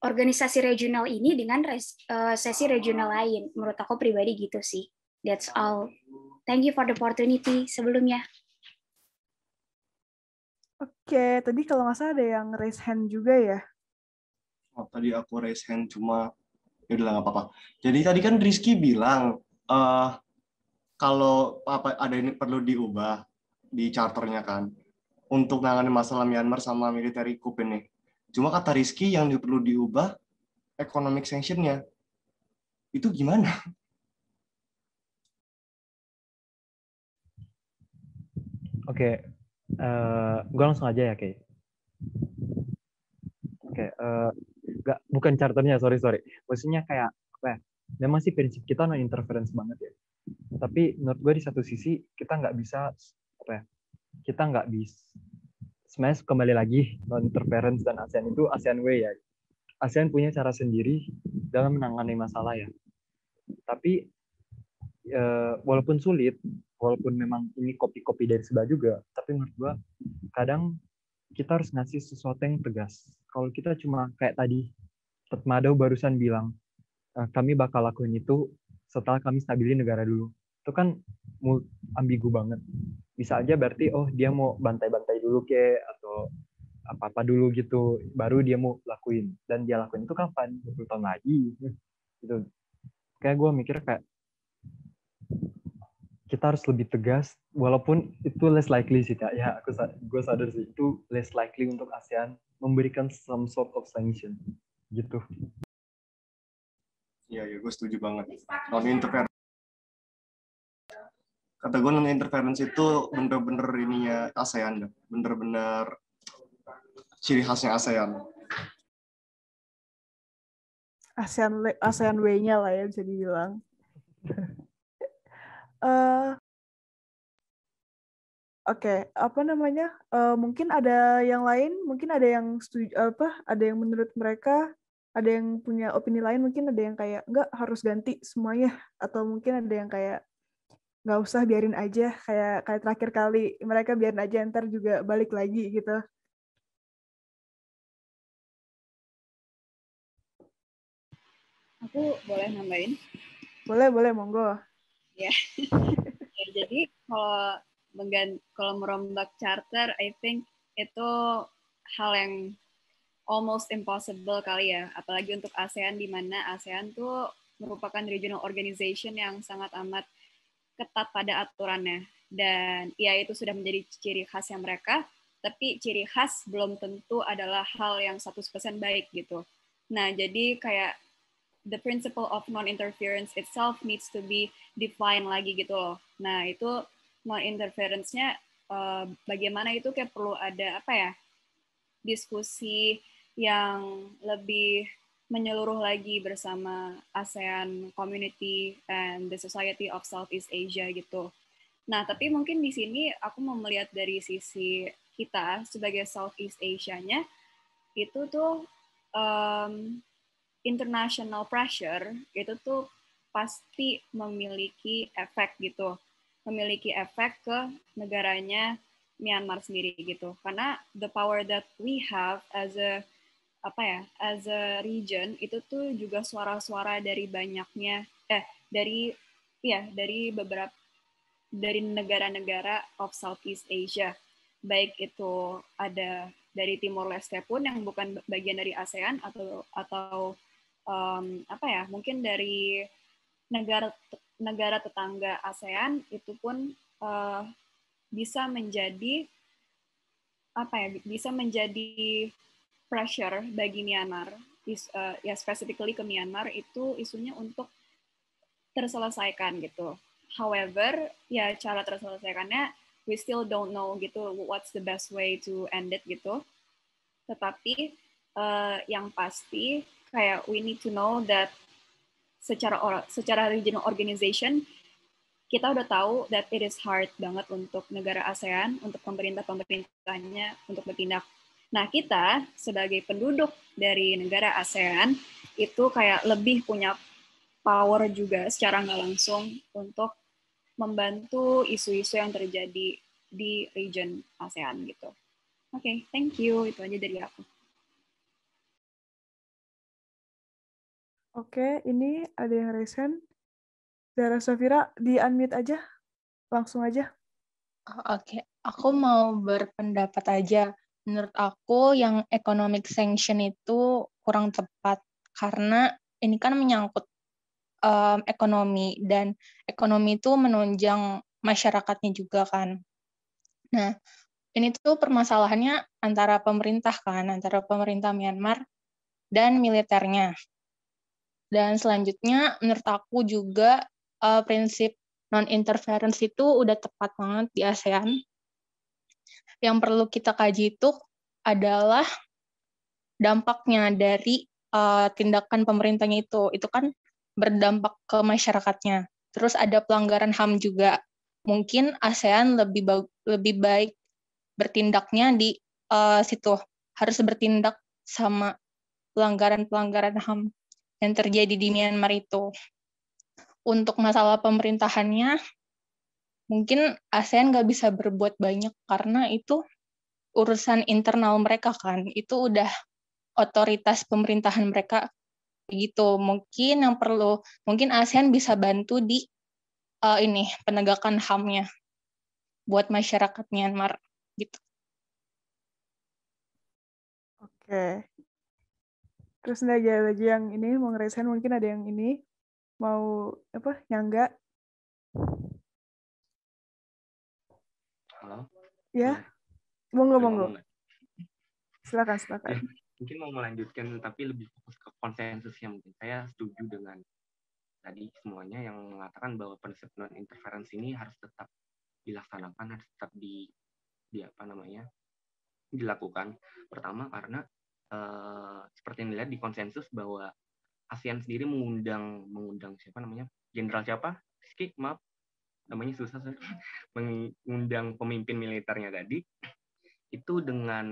organisasi regional ini dengan sesi regional lain. Menurut aku pribadi gitu sih. That's all. Thank you for the opportunity sebelumnya. Oke, tadi kalau nggak salah ada yang raise hand juga ya? Oh, tadi aku raise hand cuma ya udah nggak apa-apa. Jadi tadi kan Rizky bilang kalau ada ini perlu diubah di charternya kan untuk menangani masalah Myanmar sama military coup ini. Cuma kata Rizky yang perlu diubah economic sanction-nya. Itu gimana? Oke, gue langsung aja ya, Kay. Oke, bukan charternya, sorry. Maksudnya kayak apa ya? Memang sih prinsip kita non interference banget ya. Tapi menurut gue di satu sisi kita nggak bisa sebenarnya kembali lagi non interference dan ASEAN itu ASEAN way ya. ASEAN punya cara sendiri dalam menangani masalah ya. Tapi walaupun sulit, walaupun memang ini kopi-kopi dari sebelah juga, tapi menurut gue kadang kita harus ngasih sesuatu yang tegas. Kalau kita cuma kayak tadi Tetmado barusan bilang kami bakal lakuin itu setelah kami stabilin negara dulu, itu kan ambigu banget. Bisa aja berarti dia mau bantai-bantai dulu atau apa-apa dulu gitu, baru dia mau lakuin. Dan dia lakuin itu kapan? 20 tahun lagi. Gitu. Kayak gue mikir kayak kita harus lebih tegas, walaupun itu less likely sih, Kak. Ya, gue sadar sih, itu less likely untuk ASEAN memberikan some sort of sanction. Gitu. Iya, gue setuju banget. Non-interference. Kata gue non-interference itu bener-bener ininya ASEAN. Bener-bener ciri khasnya ASEAN. ASEAN way-nya lah ya bisa dibilang. Oke, apa namanya? Mungkin ada yang lain, mungkin ada yang setuju ada yang menurut mereka, ada yang punya opini lain, mungkin ada yang kayak nggak harus ganti semuanya, atau mungkin ada yang kayak nggak usah, biarin aja, kayak terakhir kali mereka biarin aja, ntar juga balik lagi gitu. Aku boleh nambahin? Boleh, monggo. Ya. Jadi kalau merombak charter, I think itu hal yang almost impossible kali ya, apalagi untuk ASEAN, di mana ASEAN tuh merupakan regional organization yang sangat amat ketat pada aturannya, dan ya itu sudah menjadi ciri khasnya mereka, tapi ciri khas belum tentu adalah hal yang 100% baik gitu. Nah, jadi kayak the principle of non-interference itself needs to be defined lagi gitu loh. Nah, itu non-interference-nya bagaimana itu kayak perlu ada diskusi yang lebih menyeluruh lagi bersama ASEAN Community and the Society of Southeast Asia gitu. Nah, tapi mungkin di sini aku mau melihat dari sisi kita sebagai Southeast Asia-nya, itu tuh international pressure itu tuh pasti memiliki efek gitu, memiliki efek ke negaranya Myanmar sendiri gitu. Karena the power that we have as a as a region itu tuh juga suara-suara dari banyaknya dari negara-negara of Southeast Asia. Baik itu ada dari Timor Leste pun yang bukan bagian dari ASEAN atau mungkin dari negara tetangga ASEAN itu pun bisa menjadi pressure bagi Myanmar, specifically ke Myanmar itu isunya untuk terselesaikan gitu. However, ya cara terselesaikannya we still don't know gitu what's the best way to end it gitu. Tetapi yang pasti kayak we need to know that secara regional organization kita udah tahu that it is hard banget untuk negara ASEAN, untuk pemerintahnya untuk bertindak. Nah, kita sebagai penduduk dari negara ASEAN itu kayak lebih punya power juga secara nggak langsung untuk membantu isu-isu yang terjadi di region ASEAN gitu. Oke, thank you. Itu aja dari aku. Oke, ini ada yang raise hand. Zara Safira, di-unmute aja. Langsung aja. Oke, aku mau berpendapat aja. Menurut aku yang economic sanction itu kurang tepat karena ini kan menyangkut ekonomi dan ekonomi itu menunjang masyarakatnya juga kan. Nah, ini tuh permasalahannya antara pemerintah Myanmar dan militernya. Dan selanjutnya menurut aku juga prinsip non-interference itu udah tepat banget di ASEAN. Yang perlu kita kaji itu adalah dampaknya dari tindakan pemerintahnya itu. Itu kan berdampak ke masyarakatnya. Terus ada pelanggaran HAM juga. Mungkin ASEAN lebih baik bertindaknya di situ. Harus bertindak sama pelanggaran-pelanggaran HAM yang terjadi di Myanmar itu. Untuk masalah pemerintahannya, mungkin ASEAN nggak bisa berbuat banyak karena itu urusan internal mereka kan. Itu udah otoritas pemerintahan mereka begitu. Mungkin ASEAN bisa bantu di penegakan HAM-nya buat masyarakat Myanmar gitu. Oke. Terus ada lagi yang ini mau ngerasain, mungkin ada yang ini mau nyangga. Halo. Ya. Monggo. Silakan. Ya, mungkin mau melanjutkan tapi lebih fokus ke konsensusnya mungkin. Saya setuju dengan tadi semuanya yang mengatakan bahwa prinsip non interference ini harus tetap dilaksanakan, harus tetap dilakukan. Pertama karena seperti yang dilihat di konsensus bahwa ASEAN sendiri mengundang jenderal siapa? Rizky, maaf namanya susah mengundang pemimpin militernya tadi itu dengan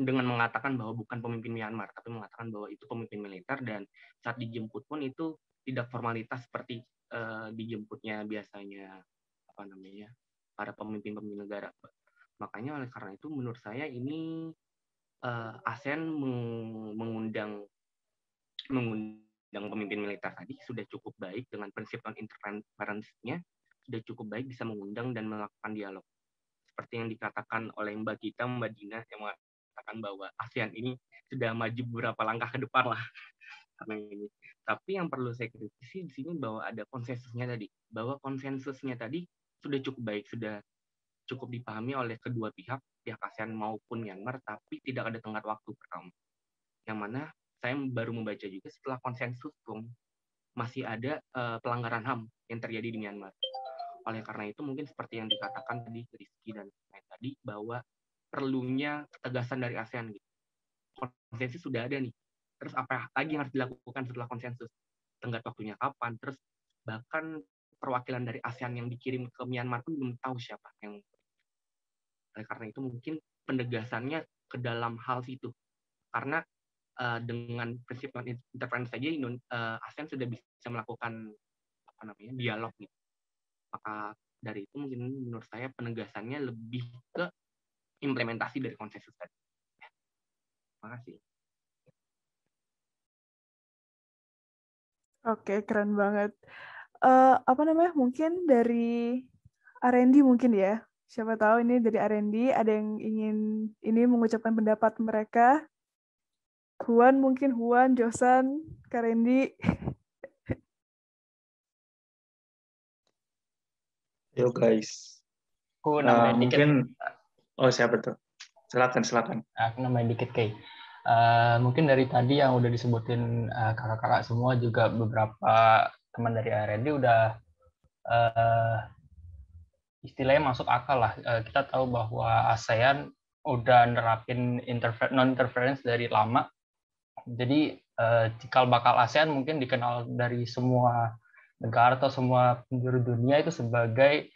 mengatakan bahwa bukan pemimpin Myanmar tapi mengatakan bahwa itu pemimpin militer, dan saat dijemput pun itu tidak formalitas seperti dijemputnya biasanya para pemimpin negara. Makanya oleh karena itu menurut saya ini ASEAN mengundang pemimpin militer tadi sudah cukup baik dengan prinsip non-interference-nya, sudah cukup baik bisa mengundang dan melakukan dialog. Seperti yang dikatakan oleh Mbak Dina yang mengatakan bahwa ASEAN ini sudah maju beberapa langkah ke depan lah. Karena ini. Tapi yang perlu saya kritisi di sini bahwa ada konsensusnya tadi. Bahwa konsensusnya tadi sudah cukup baik, sudah cukup dipahami oleh kedua pihak ASEAN maupun Myanmar, tapi tidak ada tenggat waktu pertama. Yang mana saya baru membaca juga setelah konsensus pun masih ada pelanggaran HAM yang terjadi di Myanmar. Oleh karena itu mungkin seperti yang dikatakan tadi Rizky dan lain tadi bahwa perlunya ketegasan dari ASEAN gitu. Konsensus sudah ada nih. Terus apa lagi yang harus dilakukan setelah konsensus? tenggat waktunya kapan, terus bahkan perwakilan dari ASEAN yang dikirim ke Myanmar pun belum tahu siapa yang. Oleh karena itu mungkin penegasannya ke dalam hal itu, karena dengan prinsip non interference saja ASEAN sudah bisa melakukan dialog gitu. Maka dari itu mungkin menurut saya penegasannya lebih ke implementasi dari konsensus tadi. Terima kasih. Oke, keren banget. Mungkin dari R&D mungkin ya. Siapa tahu ini dari R&D ada yang ingin ini mengucapkan pendapat mereka. Huan, Josan, Kak Randy. Yo guys. Aku nambahin dikit. Mungkin, siapa tuh? Silakan. Aku nambahin dikit, Kay. Mungkin dari tadi yang udah disebutin kakak-kakak semua, juga beberapa teman dari R&D udah istilahnya masuk akal lah. Kita tahu bahwa ASEAN udah nerapin non-interference dari lama. Jadi cikal bakal ASEAN mungkin dikenal dari semua negara atau semua penjuru dunia itu sebagai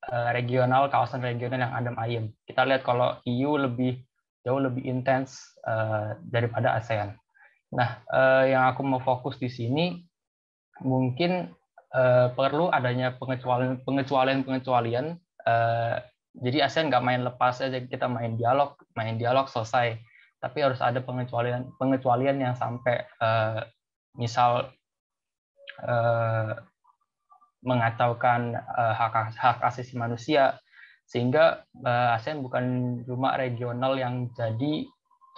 kawasan regional yang adem ayem. Kita lihat kalau EU jauh lebih intens daripada ASEAN. Nah, yang aku mau fokus di sini mungkin perlu adanya pengecualian. Jadi ASEAN nggak main lepas aja, kita main dialog selesai. Tapi harus ada pengecualian yang sampai misal mengacaukan hak asasi manusia, sehingga ASEAN bukan cuma regional yang jadi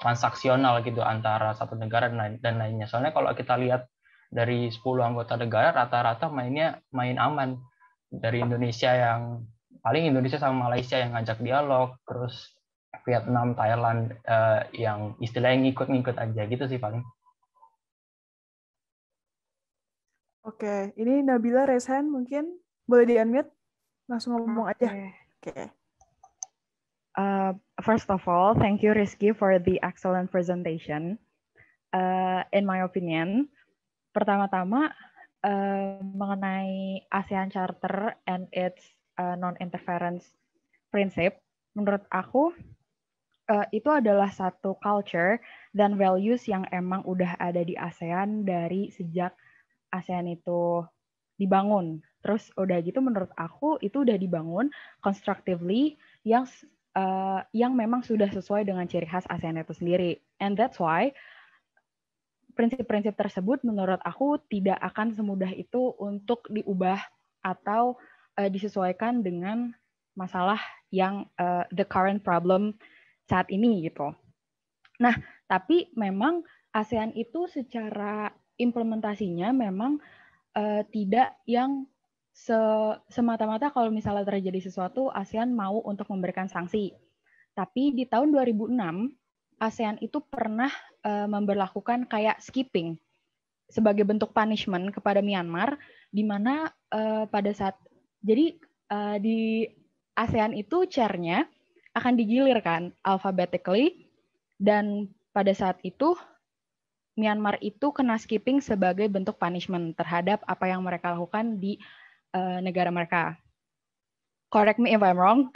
transaksional gitu antara satu negara dan lainnya. Soalnya kalau kita lihat dari 10 anggota negara rata-rata mainnya main aman. Dari Indonesia sama Malaysia yang ngajak dialog, terus Vietnam, Thailand yang istilahnya ngikut-ngikut aja gitu sih paling. Oke, ini Nabila Resan mungkin boleh di-unmute, langsung ngomong aja. Oke. First of all, thank you Rizky for the excellent presentation. In my opinion, pertama-tama mengenai ASEAN Charter and its non-interference principle, menurut aku itu adalah satu culture dan values yang emang udah ada di ASEAN dari sejak ASEAN itu dibangun. Terus udah gitu menurut aku itu udah dibangun constructively yang memang sudah sesuai dengan ciri khas ASEAN itu sendiri. And that's why prinsip-prinsip tersebut menurut aku tidak akan semudah itu untuk diubah atau disesuaikan dengan masalah yang the current problem saat ini gitu. Nah, tapi memang ASEAN itu secara implementasinya memang tidak yang semata-mata kalau misalnya terjadi sesuatu ASEAN mau untuk memberikan sanksi. Tapi di tahun 2006 ASEAN itu pernah memberlakukan kayak skipping sebagai bentuk punishment kepada Myanmar, di mana pada saat jadi di ASEAN itu chair-nya akan digilirkan alphabetically, dan pada saat itu Myanmar itu kena skipping sebagai bentuk punishment terhadap apa yang mereka lakukan di negara mereka. Correct me if I'm wrong.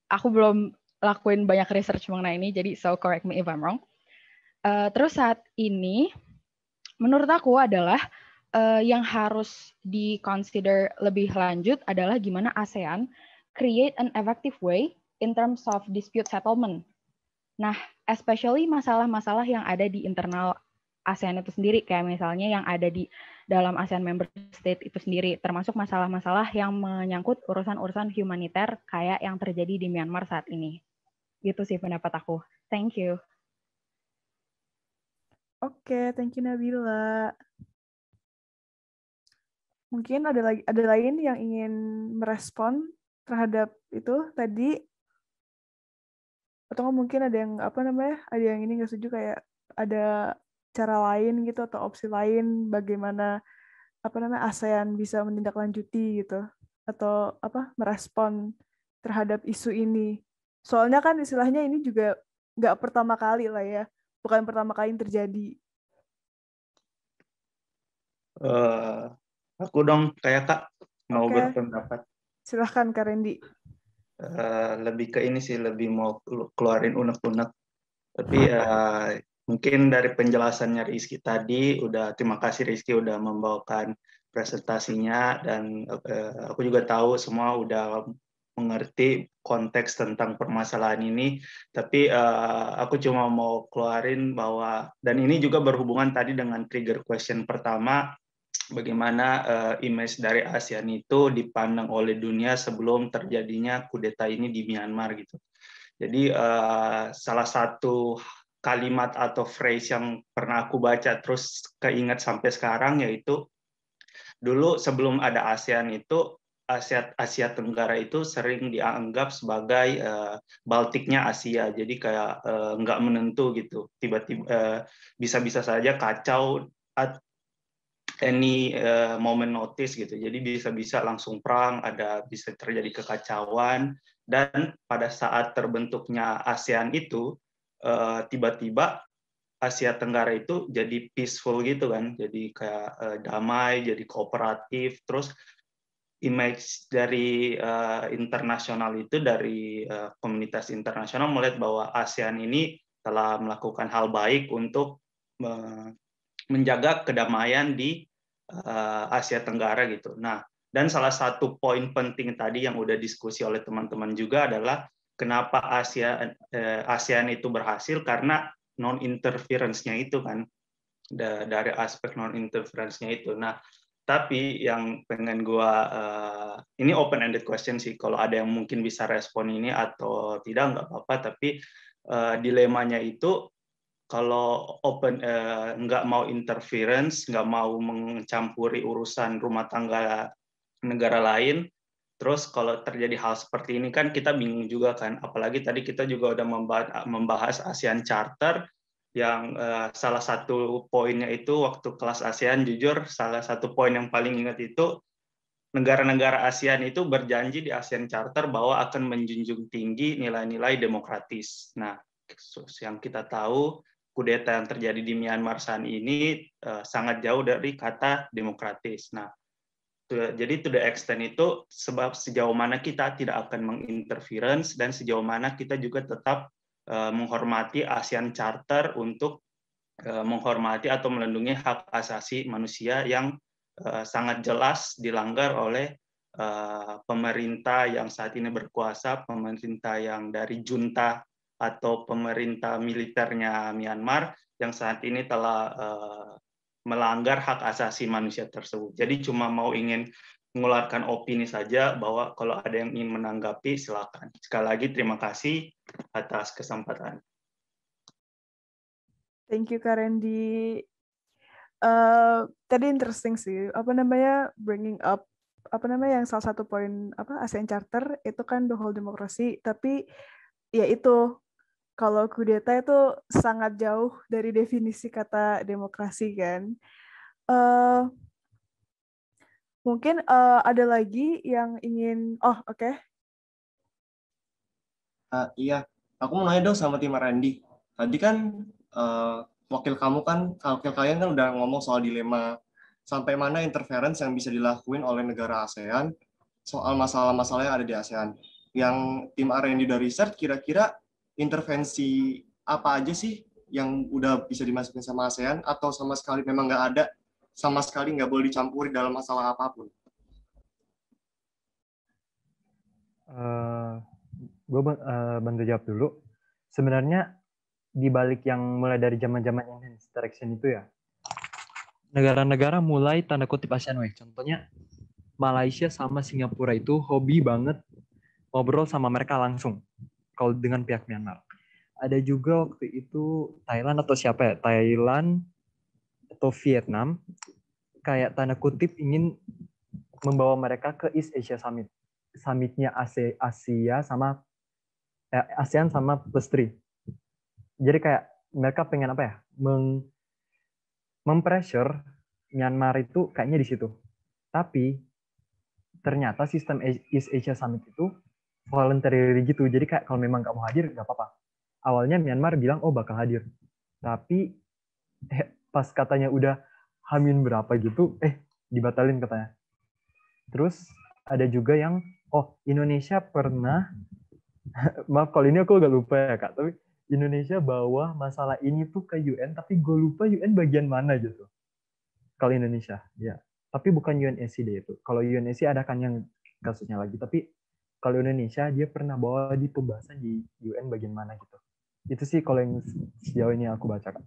Aku belum lakuin banyak research mengenai ini, jadi so correct me if I'm wrong. Terus saat ini, menurut aku adalah yang harus di-consider lebih lanjut adalah gimana ASEAN create an effective way in terms of dispute settlement. Nah, especially masalah-masalah yang ada di internal ASEAN itu sendiri, kayak misalnya yang ada di dalam ASEAN member state itu sendiri, termasuk masalah-masalah yang menyangkut urusan-urusan humaniter kayak yang terjadi di Myanmar saat ini. Gitu sih pendapat aku. Thank you. Oke, thank you Nabila. Mungkin ada lain yang ingin merespon terhadap itu tadi, atau mungkin ada yang ada yang ini nggak setuju, kayak ada cara lain gitu atau opsi lain bagaimana ASEAN bisa menindaklanjuti gitu atau merespon terhadap isu ini. Soalnya kan istilahnya ini juga nggak pertama kali lah ya, bukan pertama kali yang terjadi. Eh, aku dong, kayak Kak, mau Oke. berpendapat. Silahkan Kak Randy. Lebih ke ini sih, lebih mau keluarin unek-unek. Tapi mungkin dari penjelasannya Rizky tadi, terima kasih Rizky udah membawakan presentasinya, dan aku juga tahu semua udah mengerti konteks tentang permasalahan ini. Tapi aku cuma mau keluarin bahwa, dan ini juga berhubungan tadi dengan trigger question pertama, bagaimana image dari ASEAN itu dipandang oleh dunia sebelum terjadinya kudeta ini di Myanmar gitu. Jadi salah satu kalimat atau phrase yang pernah aku baca terus keinget sampai sekarang, yaitu dulu sebelum ada ASEAN itu Asia Tenggara itu sering dianggap sebagai Baltiknya Asia, jadi kayak nggak menentu gitu, tiba-tiba bisa-bisa saja kacau at any moment notice gitu, jadi bisa-bisa langsung perang, bisa terjadi kekacauan, dan pada saat terbentuknya ASEAN itu tiba-tiba Asia Tenggara itu jadi peaceful gitu kan, jadi kayak damai, jadi kooperatif. Terus image dari internasional itu, dari komunitas internasional melihat bahwa ASEAN ini telah melakukan hal baik untuk menjaga kedamaian di Asia Tenggara gitu. Nah, dan salah satu poin penting tadi yang udah diskusi oleh teman-teman juga adalah kenapa ASEAN itu berhasil, karena non-interference-nya itu kan, dari aspek non-interference-nya itu. Nah, tapi yang pengen ini open-ended question sih, kalau ada yang mungkin bisa respon ini atau tidak, nggak apa-apa, tapi dilemanya itu, kalau nggak mau interference, nggak mau mencampuri urusan rumah tangga negara lain, terus kalau terjadi hal seperti ini kan kita bingung juga kan, apalagi tadi kita juga udah membahas ASEAN Charter, yang salah satu poinnya itu waktu kelas ASEAN, jujur salah satu poin yang paling ingat itu, negara-negara ASEAN itu berjanji di ASEAN Charter bahwa akan menjunjung tinggi nilai-nilai demokratis. Nah, yang kita tahu, kudeta yang terjadi di Myanmar saat ini sangat jauh dari kata demokratis. Nah, jadi to the extent itu, sebab sejauh mana kita tidak akan menginterference dan sejauh mana kita juga tetap menghormati ASEAN Charter untuk menghormati atau melindungi hak asasi manusia yang sangat jelas dilanggar oleh pemerintah yang saat ini berkuasa, pemerintah yang dari junta atau pemerintah militernya Myanmar yang saat ini telah melanggar hak asasi manusia tersebut. Jadi cuma ingin mengeluarkan opini saja, bahwa kalau ada yang ingin menanggapi silakan. Sekali lagi terima kasih atas kesempatan. Thank you Kak Randy. Tadi interesting sih, bringing up yang salah satu poin ASEAN Charter itu kan the whole demokrasi, tapi ya itu kalau kudeta itu sangat jauh dari definisi kata demokrasi kan. Mungkin ada lagi yang ingin, oke. Iya, aku mau nanya dong sama tim Randy. Tadi kan wakil kalian kan udah ngomong soal dilema sampai mana interference yang bisa dilakuin oleh negara ASEAN soal masalah-masalah yang ada di ASEAN. Yang tim R&D udah research, kira-kira intervensi apa aja sih yang udah bisa dimasukin sama ASEAN, atau sama sekali memang nggak ada, sama sekali nggak boleh dicampuri dalam masalah apapun? Gue bantu jawab dulu. Sebenarnya di balik yang mulai dari zaman-zaman enhanced interaction itu ya, negara-negara mulai tanda kutip ASEAN Week. Contohnya Malaysia sama Singapura itu hobi banget ngobrol sama mereka langsung kalau dengan pihak Myanmar. Ada juga waktu itu Thailand atau siapa ya? Thailand atau Vietnam kayak tanda kutip ingin membawa mereka ke East Asia Summit. Summitnya Asia sama ASEAN sama plus 3. Jadi kayak mereka pengen apa ya? Mempressure Myanmar itu kayaknya di situ. Tapi ternyata sistem East Asia Summit itu voluntary gitu. Jadi kayak kalau memang nggak mau hadir, nggak apa-apa. Awalnya Myanmar bilang, bakal hadir. Tapi pas katanya udah Hamin berapa gitu, dibatalin katanya. Terus ada juga yang, Indonesia pernah, maaf kalau ini aku agak lupa ya Kak, tapi Indonesia bawa masalah ini tuh ke UN, tapi gue lupa UN bagian mana gitu. Kalau Indonesia, ya. Tapi bukan UNSCD itu. Kalau UNSC ada kan yang kasusnya lagi, tapi kalau Indonesia dia pernah bawa di pembahasan di UN bagian mana gitu. Itu sih kalau yang sejauh ini aku baca Kak.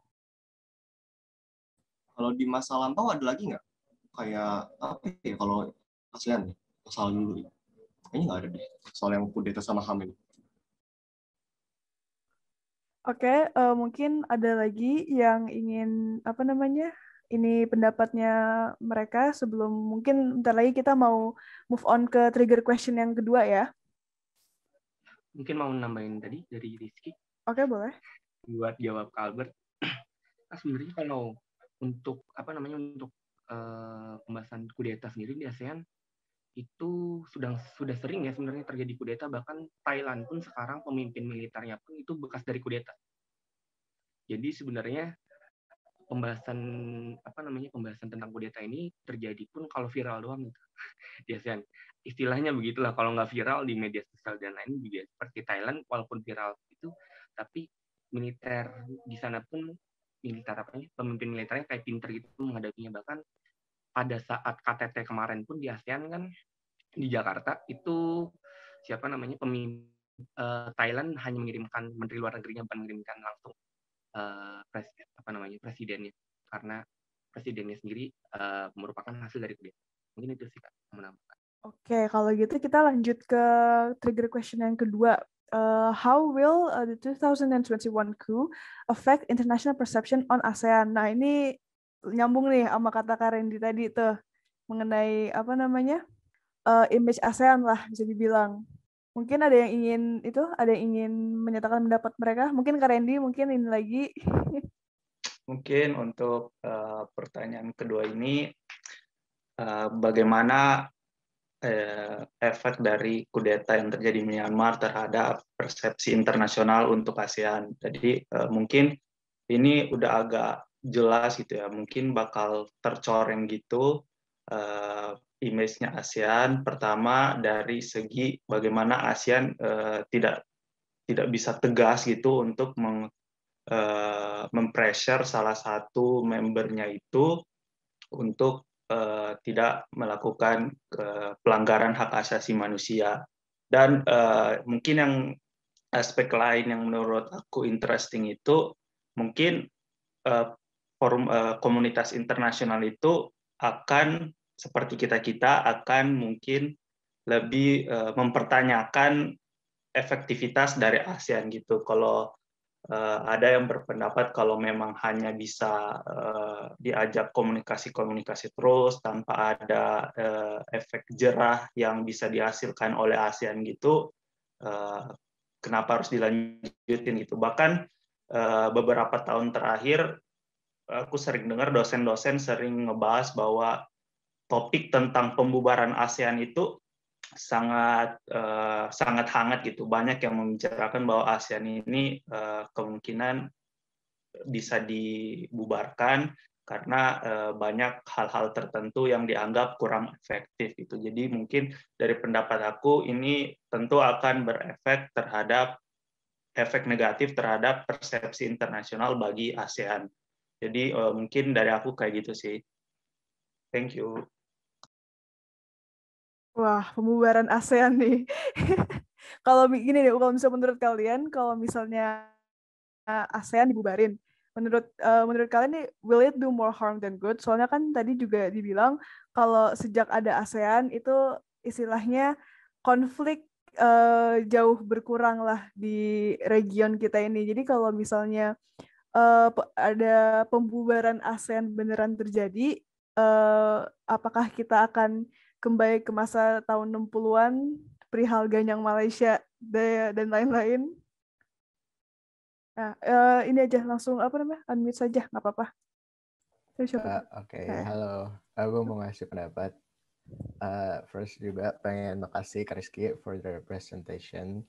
Kalau di masa lampau ada lagi nggak? Kayak apa ya kalau ASEAN nih, asal dulu ya. Kayaknya nggak ada deh, soal yang kudeta sama HAM ini. Oke, mungkin ada lagi yang ingin ini pendapatnya mereka sebelum mungkin bentar lagi kita mau move on ke trigger question yang kedua ya. Mungkin mau nambahin tadi dari Rizky. Oke, boleh. Buat jawab ke Albert. Nah, sebenarnya kalau untuk untuk pembahasan kudeta sendiri di ASEAN itu sudah sering ya sebenarnya terjadi kudeta, bahkan Thailand pun sekarang pemimpin militernya pun itu bekas dari kudeta. Jadi sebenarnya pembahasan tentang kudeta ini terjadi pun kalau viral doang gitu di ASEAN. Istilahnya begitulah, kalau nggak viral di media sosial dan lain juga seperti Thailand, walaupun viral itu, tapi militer di sana pun pemimpin militernya kayak pinter gitu menghadapinya. Bahkan pada saat KTT kemarin pun di ASEAN kan di Jakarta itu Thailand hanya mengirimkan menteri luar negerinya, bukan mengirimkan langsung presidennya, karena presidennya sendiri merupakan hasil dari kudeta. Mungkin itu sih Kak menambahkan. Oke, kalau gitu kita lanjut ke trigger question yang kedua. How will the 2021 coup affect international perception on ASEAN? Nah, ini nyambung nih sama kata Karendi tadi tuh mengenai image ASEAN lah bisa dibilang. Mungkin ada yang ingin menyatakan pendapat mereka. Mungkin Karendi, mungkin ini lagi. Mungkin untuk pertanyaan kedua ini, bagaimana efek dari kudeta yang terjadi di Myanmar terhadap persepsi internasional untuk ASEAN. Jadi mungkin ini udah agak jelas gitu ya, mungkin bakal tercoreng gitu image-nya ASEAN. Pertama dari segi bagaimana ASEAN tidak bisa tegas gitu untuk mempressure salah satu membernya itu untuk tidak melakukan pelanggaran hak asasi manusia. Dan mungkin yang aspek lain yang menurut aku interesting itu mungkin forum komunitas internasional itu akan seperti kita akan mungkin lebih mempertanyakan efektivitas dari ASEAN gitu. Kalau ada yang berpendapat kalau memang hanya bisa diajak komunikasi terus tanpa ada efek jerah yang bisa dihasilkan oleh ASEAN gitu, kenapa harus dilanjutin gitu. Bahkan beberapa tahun terakhir aku sering dengar dosen-dosen sering ngebahas bahwa topik tentang pembubaran ASEAN itu sangat hangat gitu. Banyak yang membicarakan bahwa ASEAN ini kemungkinan bisa dibubarkan karena banyak hal-hal tertentu yang dianggap kurang efektif gitu. Jadi mungkin dari pendapat aku ini tentu akan berefek terhadap efek negatif terhadap persepsi internasional bagi ASEAN. Jadi mungkin dari aku kayak gitu sih. Thank you. Wah, pembubaran ASEAN nih. Kalau gini deh, kalau misalnya menurut kalian, kalau misalnya ASEAN dibubarin, menurut kalian nih, will it do more harm than good? Soalnya kan tadi juga dibilang kalau sejak ada ASEAN itu istilahnya konflik jauh berkurang lah di region kita ini. Jadi kalau misalnya ada pembubaran ASEAN beneran terjadi, apakah kita akan kembali ke masa tahun 60-an, perihal Ganyang Malaysia dan lain-lain? Nah, ini aja langsung unmute saja, nggak apa-apa. Oke, halo. Aku mau ngasih pendapat. First juga pengen makasih Kak Rizky for the presentation.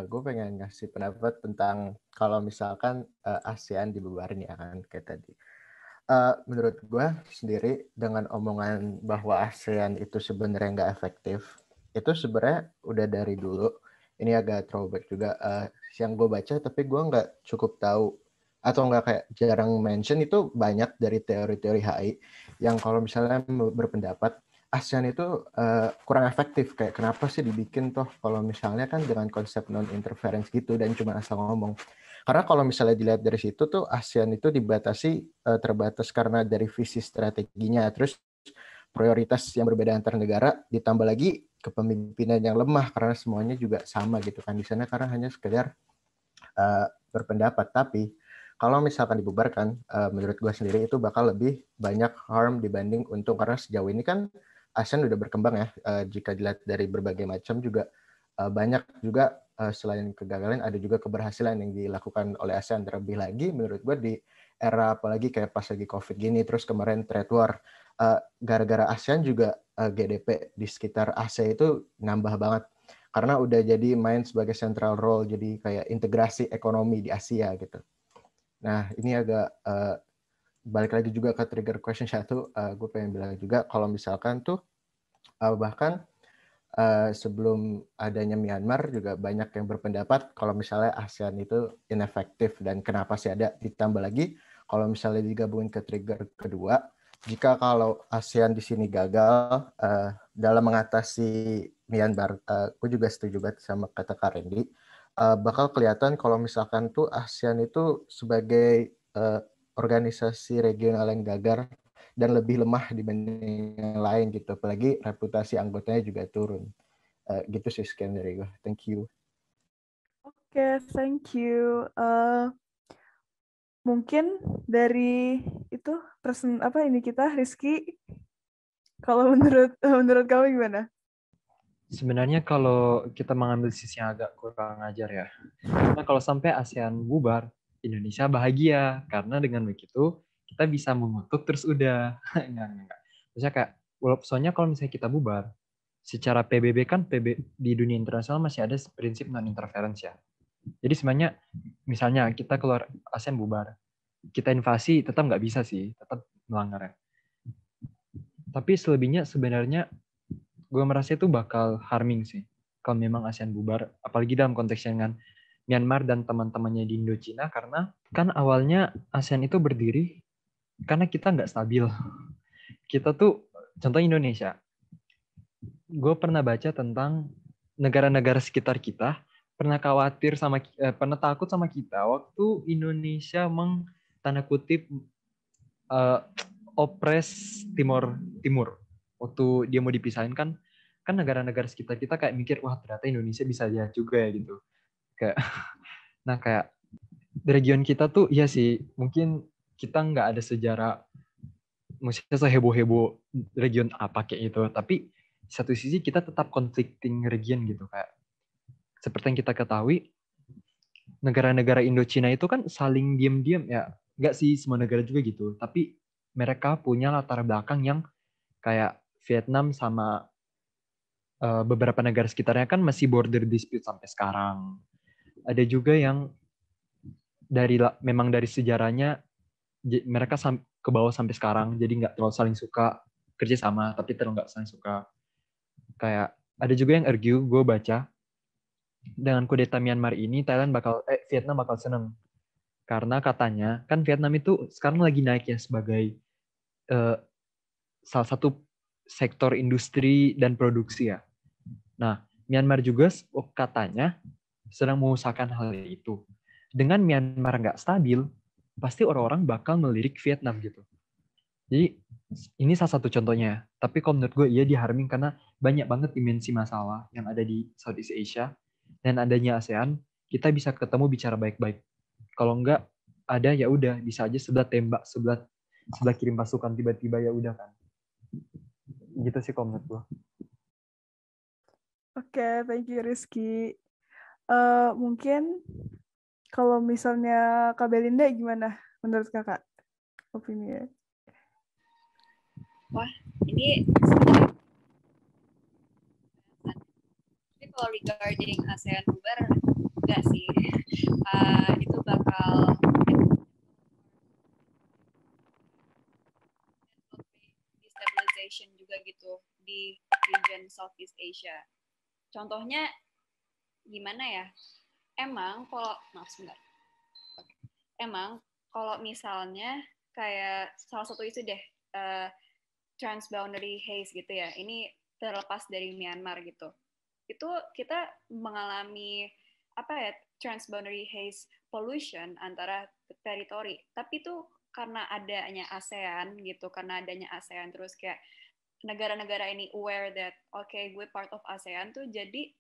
Gue pengen ngasih pendapat tentang kalau misalkan ASEAN dibubarin ya kan kayak tadi. Menurut gue sendiri dengan omongan bahwa ASEAN itu sebenarnya nggak efektif, itu sebenarnya udah dari dulu. Ini agak throwback juga yang gue baca, tapi gue nggak cukup tahu atau nggak kayak jarang mention itu banyak dari teori-teori HI yang kalau misalnya berpendapat ASEAN itu kurang efektif. Kayak kenapa sih dibikin toh kalau misalnya kan dengan konsep non-interference gitu dan cuma asal ngomong. Karena kalau misalnya dilihat dari situ tuh ASEAN itu dibatasi terbatas karena dari visi strateginya, terus prioritas yang berbeda antar negara, ditambah lagi kepemimpinan yang lemah karena semuanya juga sama gitu kan di sana karena hanya sekedar berpendapat. Tapi kalau misalkan dibubarkan, menurut gue sendiri itu bakal lebih banyak harm dibanding untung karena sejauh ini kan ASEAN udah berkembang ya. Jika dilihat dari berbagai macam juga banyak juga selain kegagalan ada juga keberhasilan yang dilakukan oleh ASEAN. Terlebih lagi menurut gue di era apalagi kayak pas lagi COVID gini, terus kemarin trade war, gara-gara ASEAN juga GDP di sekitar Asia itu nambah banget karena udah jadi main sebagai central role, jadi kayak integrasi ekonomi di Asia gitu. Nah ini agak balik lagi juga ke trigger question satu, gue pengen bilang juga kalau misalkan tuh bahkan sebelum adanya Myanmar juga banyak yang berpendapat kalau misalnya ASEAN itu inefektif dan kenapa sih ada, ditambah lagi kalau misalnya digabungin ke trigger kedua, jika kalau ASEAN di sini gagal dalam mengatasi Myanmar, gue juga setuju banget sama kata Kak Randy, bakal kelihatan kalau misalkan tuh ASEAN itu sebagai organisasi regional yang gagal dan lebih lemah dibanding yang lain gitu, apalagi reputasi anggotanya juga turun. Gitu sih sekian dari gue. Thank you. Oke, thank you. Mungkin dari itu kita Rizky, kalau menurut kamu gimana? Sebenarnya kalau kita mengambil sisi yang agak kurang ajar ya. Karena kalau sampai ASEAN bubar, Indonesia bahagia karena dengan begitu kita bisa mengutuk terus udah. Enggak. Maksudnya kayak soalnya kalau misalnya kita bubar, secara PBB kan di dunia internasional masih ada prinsip non-interference ya. Jadi sebenarnya misalnya kita keluar ASEAN bubar, kita invasi tetap nggak bisa sih, tetap melanggar ya. Tapi selebihnya sebenarnya gue merasa itu bakal harming sih kalau memang ASEAN bubar, apalagi dalam konteks dengan Myanmar dan teman-temannya di Indochina, karena kan awalnya ASEAN itu berdiri karena kita nggak stabil. Kita tuh, contoh Indonesia, gue pernah baca tentang negara-negara sekitar kita pernah takut sama kita waktu Indonesia tanda kutip opres Timur waktu dia mau dipisahin kan negara-negara sekitar kita kayak mikir wah ternyata Indonesia bisa jahat juga ya gitu kayak kayak di region kita tuh iya sih mungkin kita nggak ada sejarah maksudnya seheboh-heboh region apa kayak gitu, tapi satu sisi kita tetap conflicting region gitu kayak seperti yang kita ketahui negara-negara Indochina itu kan saling diam-diam ya, nggak sih semua negara juga gitu, tapi mereka punya latar belakang yang kayak Vietnam sama beberapa negara sekitarnya kan masih border dispute sampai sekarang. Ada juga yang memang dari sejarahnya mereka ke bawah sampai sekarang, jadi nggak terlalu saling suka kerja sama, tapi terlalu nggak saling suka. Kayak ada juga yang argue, gue baca dengan kudeta Myanmar ini Vietnam bakal seneng karena katanya kan Vietnam itu sekarang lagi naik ya sebagai salah satu sektor industri dan produksi ya. Nah, Myanmar juga katanya sedang mengusahakan hal itu. Dengan Myanmar nggak stabil, pasti orang-orang bakal melirik Vietnam gitu. Jadi ini salah satu contohnya. Tapi kalau menurut gue iya diharming karena banyak banget dimensi masalah yang ada di Southeast Asia dan adanya ASEAN, kita bisa ketemu bicara baik-baik. Kalau nggak ada ya udah bisa aja sebelah tembak, sebelah kirim pasukan tiba-tiba ya udah kan. Gitu sih kalau menurut gue. Oke, thank you Rizky. Mungkin kalau misalnya Kak Belinda gimana menurut kakak opini-nya? Wah, ini kalau regarding ASEAN bubar enggak sih. Itu bakal cooperation juga gitu di region Southeast Asia. Contohnya gimana ya? Emang kalau misalnya kayak salah satu isu deh, transboundary haze gitu ya, ini terlepas dari Myanmar gitu. Itu kita mengalami transboundary haze pollution antara teritori. Tapi itu karena adanya ASEAN gitu, terus kayak negara-negara ini aware that gue part of ASEAN tuh, jadi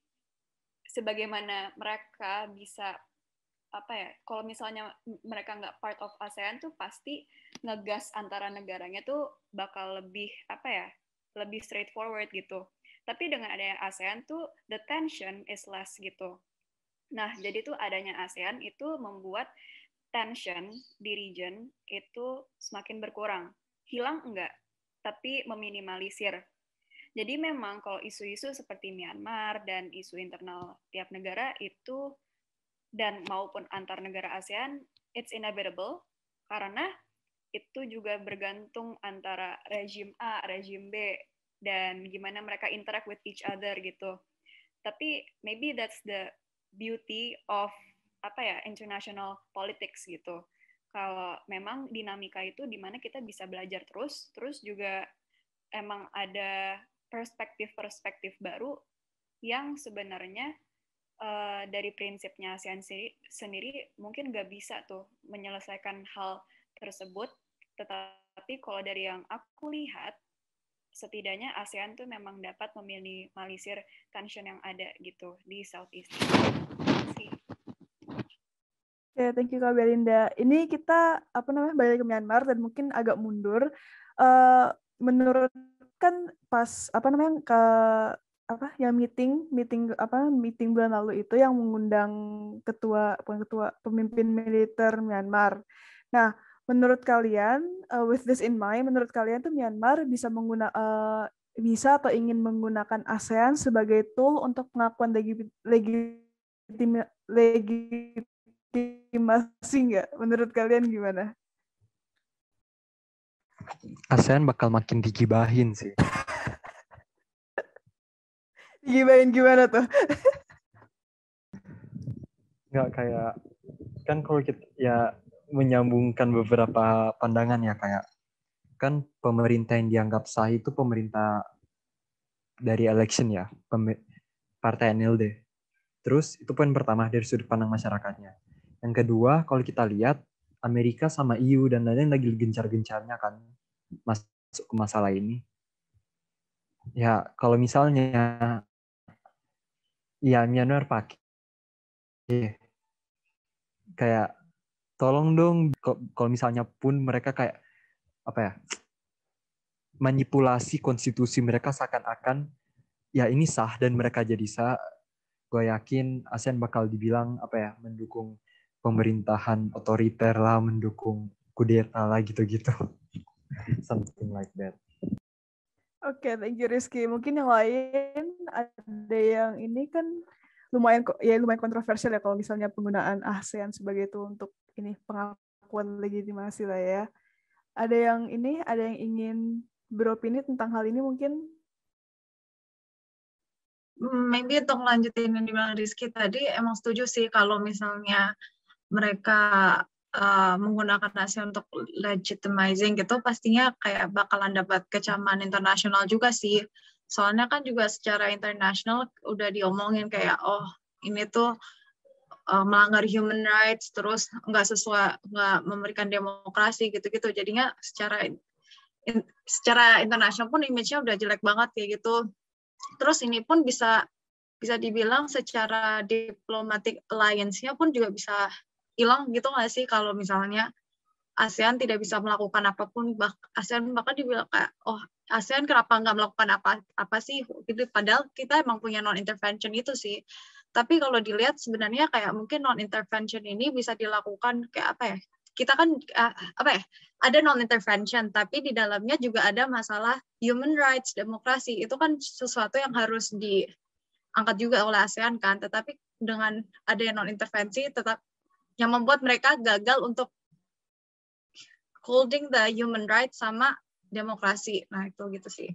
sebagaimana mereka bisa kalau misalnya mereka nggak part of ASEAN tuh pasti ngegas antara negaranya tuh bakal lebih lebih straightforward gitu. Tapi dengan adanya ASEAN tuh the tension is less gitu. Nah, jadi tuh adanya ASEAN itu membuat tension di region itu semakin berkurang. Hilang enggak, tapi meminimalisir. Jadi memang kalau isu-isu seperti Myanmar dan isu internal tiap negara itu dan maupun antar negara ASEAN, it's inevitable karena itu juga bergantung antara rezim A, rezim B, dan gimana mereka interact with each other gitu. Tapi maybe that's the beauty of international politics gitu. Kalau memang dinamika itu di mana kita bisa belajar terus juga emang ada perspektif-perspektif baru yang sebenarnya dari prinsipnya ASEAN sendiri mungkin nggak bisa tuh menyelesaikan hal tersebut, tetapi kalau dari yang aku lihat, setidaknya ASEAN tuh memang dapat meminimalisir tension yang ada gitu di Southeast Asia. Oke, thank you Kak Belinda. Ini kita balik ke Myanmar dan mungkin agak mundur. Menurut kan pas meeting bulan lalu itu yang mengundang pemimpin militer Myanmar. Nah, menurut kalian, with this in mind, menurut kalian tuh Myanmar bisa atau ingin menggunakan ASEAN sebagai tool untuk pengakuan legitimasi nggak? Menurut kalian gimana? ASEAN bakal makin digibahin sih. Digibahin gimana tuh? Nggak kayak, kan kalau kita ya menyambungkan beberapa pandangan ya, kayak kan pemerintah yang dianggap sah itu pemerintah dari election ya, partai NLD. Terus itu poin pertama dari sudut pandang masyarakatnya. Yang kedua, kalau kita lihat Amerika sama EU dan lain-lain lagi gencar-gencarnya kan masuk ke masalah ini. Ya kalau misalnya ya Myanmar pakai kayak tolong dong, kalau misalnya pun mereka kayak manipulasi konstitusi mereka seakan-akan ya ini sah dan mereka jadi sah, gue yakin ASEAN bakal dibilang mendukung pemerintahan otoriter lah, mendukung kudeta lah gitu-gitu. Something like that. Oke, thank you Rizky. Mungkin yang lain ada yang ini kan lumayan kontroversial ya kalau misalnya penggunaan ASEAN sebagai itu untuk ini pengakuan legitimasi lah ya. Ada yang ingin beropini tentang hal ini mungkin? Maybe untuk lanjutin yang dibilang Rizky tadi, emang setuju sih kalau misalnya mereka menggunakan ASEAN untuk legitimizing gitu, pastinya kayak bakalan dapat kecaman internasional juga sih. Soalnya kan juga secara internasional udah diomongin kayak, oh ini tuh melanggar human rights, terus nggak memberikan demokrasi gitu-gitu. Jadinya secara internasional pun image-nya udah jelek banget kayak gitu. Terus ini pun bisa dibilang secara diplomatic alliance-nya pun juga bisa hilang gitu nggak sih kalau misalnya ASEAN tidak bisa melakukan apapun. ASEAN bahkan dibilang kayak, oh ASEAN kenapa nggak melakukan apa sih? Padahal kita emang punya non-intervention itu sih. Tapi kalau dilihat sebenarnya kayak mungkin non-intervention ini bisa dilakukan kayak kita kan ada non-intervention, tapi di dalamnya juga ada masalah human rights, demokrasi. Itu kan sesuatu yang harus diangkat juga oleh ASEAN kan. Tetapi dengan ada non-intervensi tetap yang membuat mereka gagal untuk holding the human rights sama demokrasi. Nah, itu gitu sih.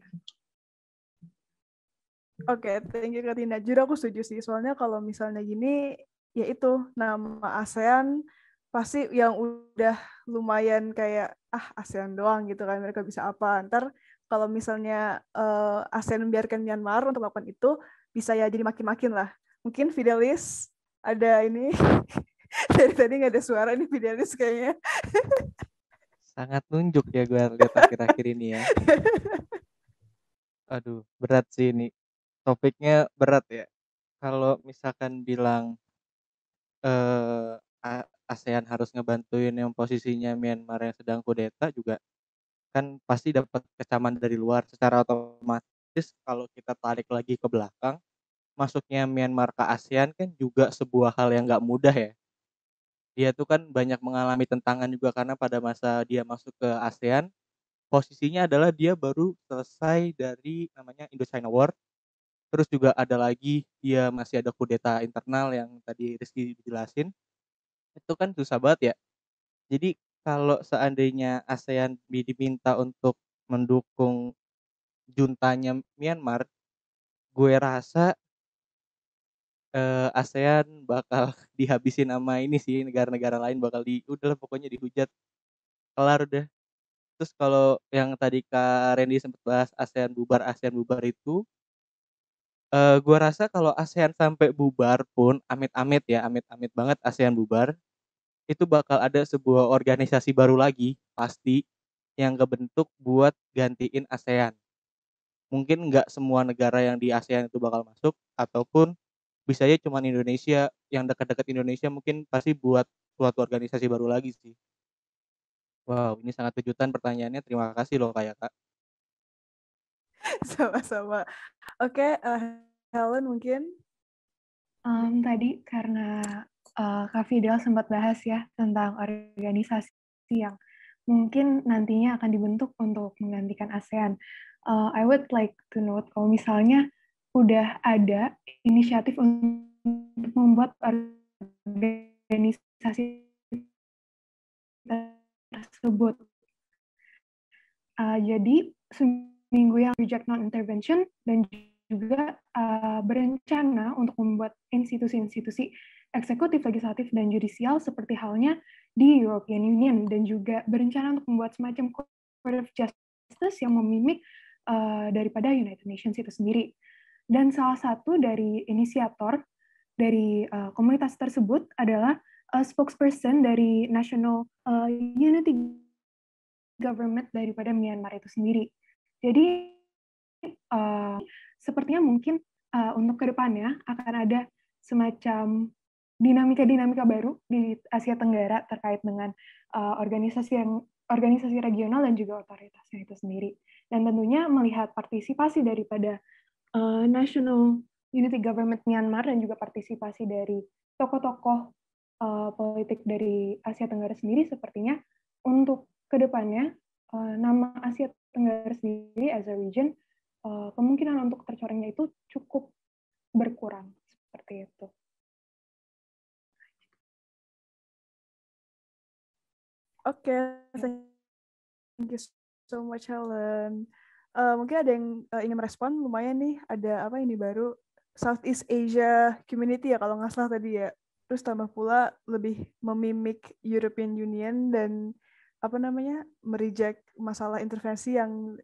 Oke, thank you Kak Tina. Jujur aku setuju sih, soalnya kalau misalnya gini, ya itu nama ASEAN pasti yang udah lumayan kayak ASEAN doang gitu kan, mereka bisa apa. Ntar kalau misalnya ASEAN membiarkan Myanmar untuk melakukan itu, bisa ya jadi makin-makin lah. Mungkin Fidelis ada ini, dari tadi nggak ada suara nih Fidelis kayaknya. Sangat nunjuk ya gue lihat akhir-akhir ini ya. Aduh, berat sih ini. Topiknya berat ya. Kalau misalkan bilang ASEAN harus ngebantuin yang posisinya Myanmar yang sedang kudeta juga kan pasti dapat kecaman dari luar secara otomatis. Kalau kita tarik lagi ke belakang, masuknya Myanmar ke ASEAN kan juga sebuah hal yang nggak mudah ya. Dia tuh kan banyak mengalami tentangan juga karena pada masa dia masuk ke ASEAN, posisinya adalah dia baru selesai dari namanya Indochina War. Terus juga ada lagi dia masih ada kudeta internal yang tadi Rizky dijelasin. Itu kan susah banget ya. Jadi kalau seandainya ASEAN diminta untuk mendukung juntanya Myanmar, gue rasa ASEAN bakal dihabisin sama ini sih, negara-negara lain bakal udahlah pokoknya dihujat, kelar udah. Terus kalau yang tadi Kak Randy sempat bahas ASEAN bubar itu, gue rasa kalau ASEAN sampai bubar pun, amit-amit ya, amit-amit banget ASEAN bubar, itu bakal ada sebuah organisasi baru lagi, pasti, yang kebentuk buat gantiin ASEAN. Mungkin nggak semua negara yang di ASEAN itu bakal masuk, ataupun bisa aja cuman Indonesia, yang dekat-dekat Indonesia mungkin pasti buat suatu organisasi baru lagi sih. Wow, ini sangat kejutan pertanyaannya. Terima kasih loh Kak. Sama-sama. Oke, Helen mungkin? Tadi karena Kak Fidel sempat bahas ya tentang organisasi yang mungkin nantinya akan dibentuk untuk menggantikan ASEAN. I would like to note kalau misalnya udah ada inisiatif untuk membuat organisasi tersebut. Jadi seminggu yang reject non-intervention dan juga berencana untuk membuat institusi-institusi eksekutif, legislatif, dan judisial seperti halnya di European Union, dan juga berencana untuk membuat semacam Court of Justice yang memimik daripada United Nations itu sendiri. Dan salah satu dari inisiator dari komunitas tersebut adalah spokesperson dari National Unity Government daripada Myanmar itu sendiri. Jadi sepertinya mungkin untuk kedepannya akan ada semacam dinamika-dinamika baru di Asia Tenggara terkait dengan organisasi regional dan juga otoritasnya itu sendiri. Dan tentunya melihat partisipasi daripada National Unity Government Myanmar dan juga partisipasi dari tokoh-tokoh politik dari Asia Tenggara sendiri, sepertinya untuk kedepannya nama Asia Tenggara sendiri as a region kemungkinan untuk tercorengnya itu cukup berkurang seperti itu. Oke, thank you so much Helen. Mungkin ada yang ingin merespon, lumayan nih, ada apa ini baru, Southeast Asia Community ya kalau nggak salah tadi ya. Terus tambah pula lebih memimik European Union dan mereject masalah intervensi yang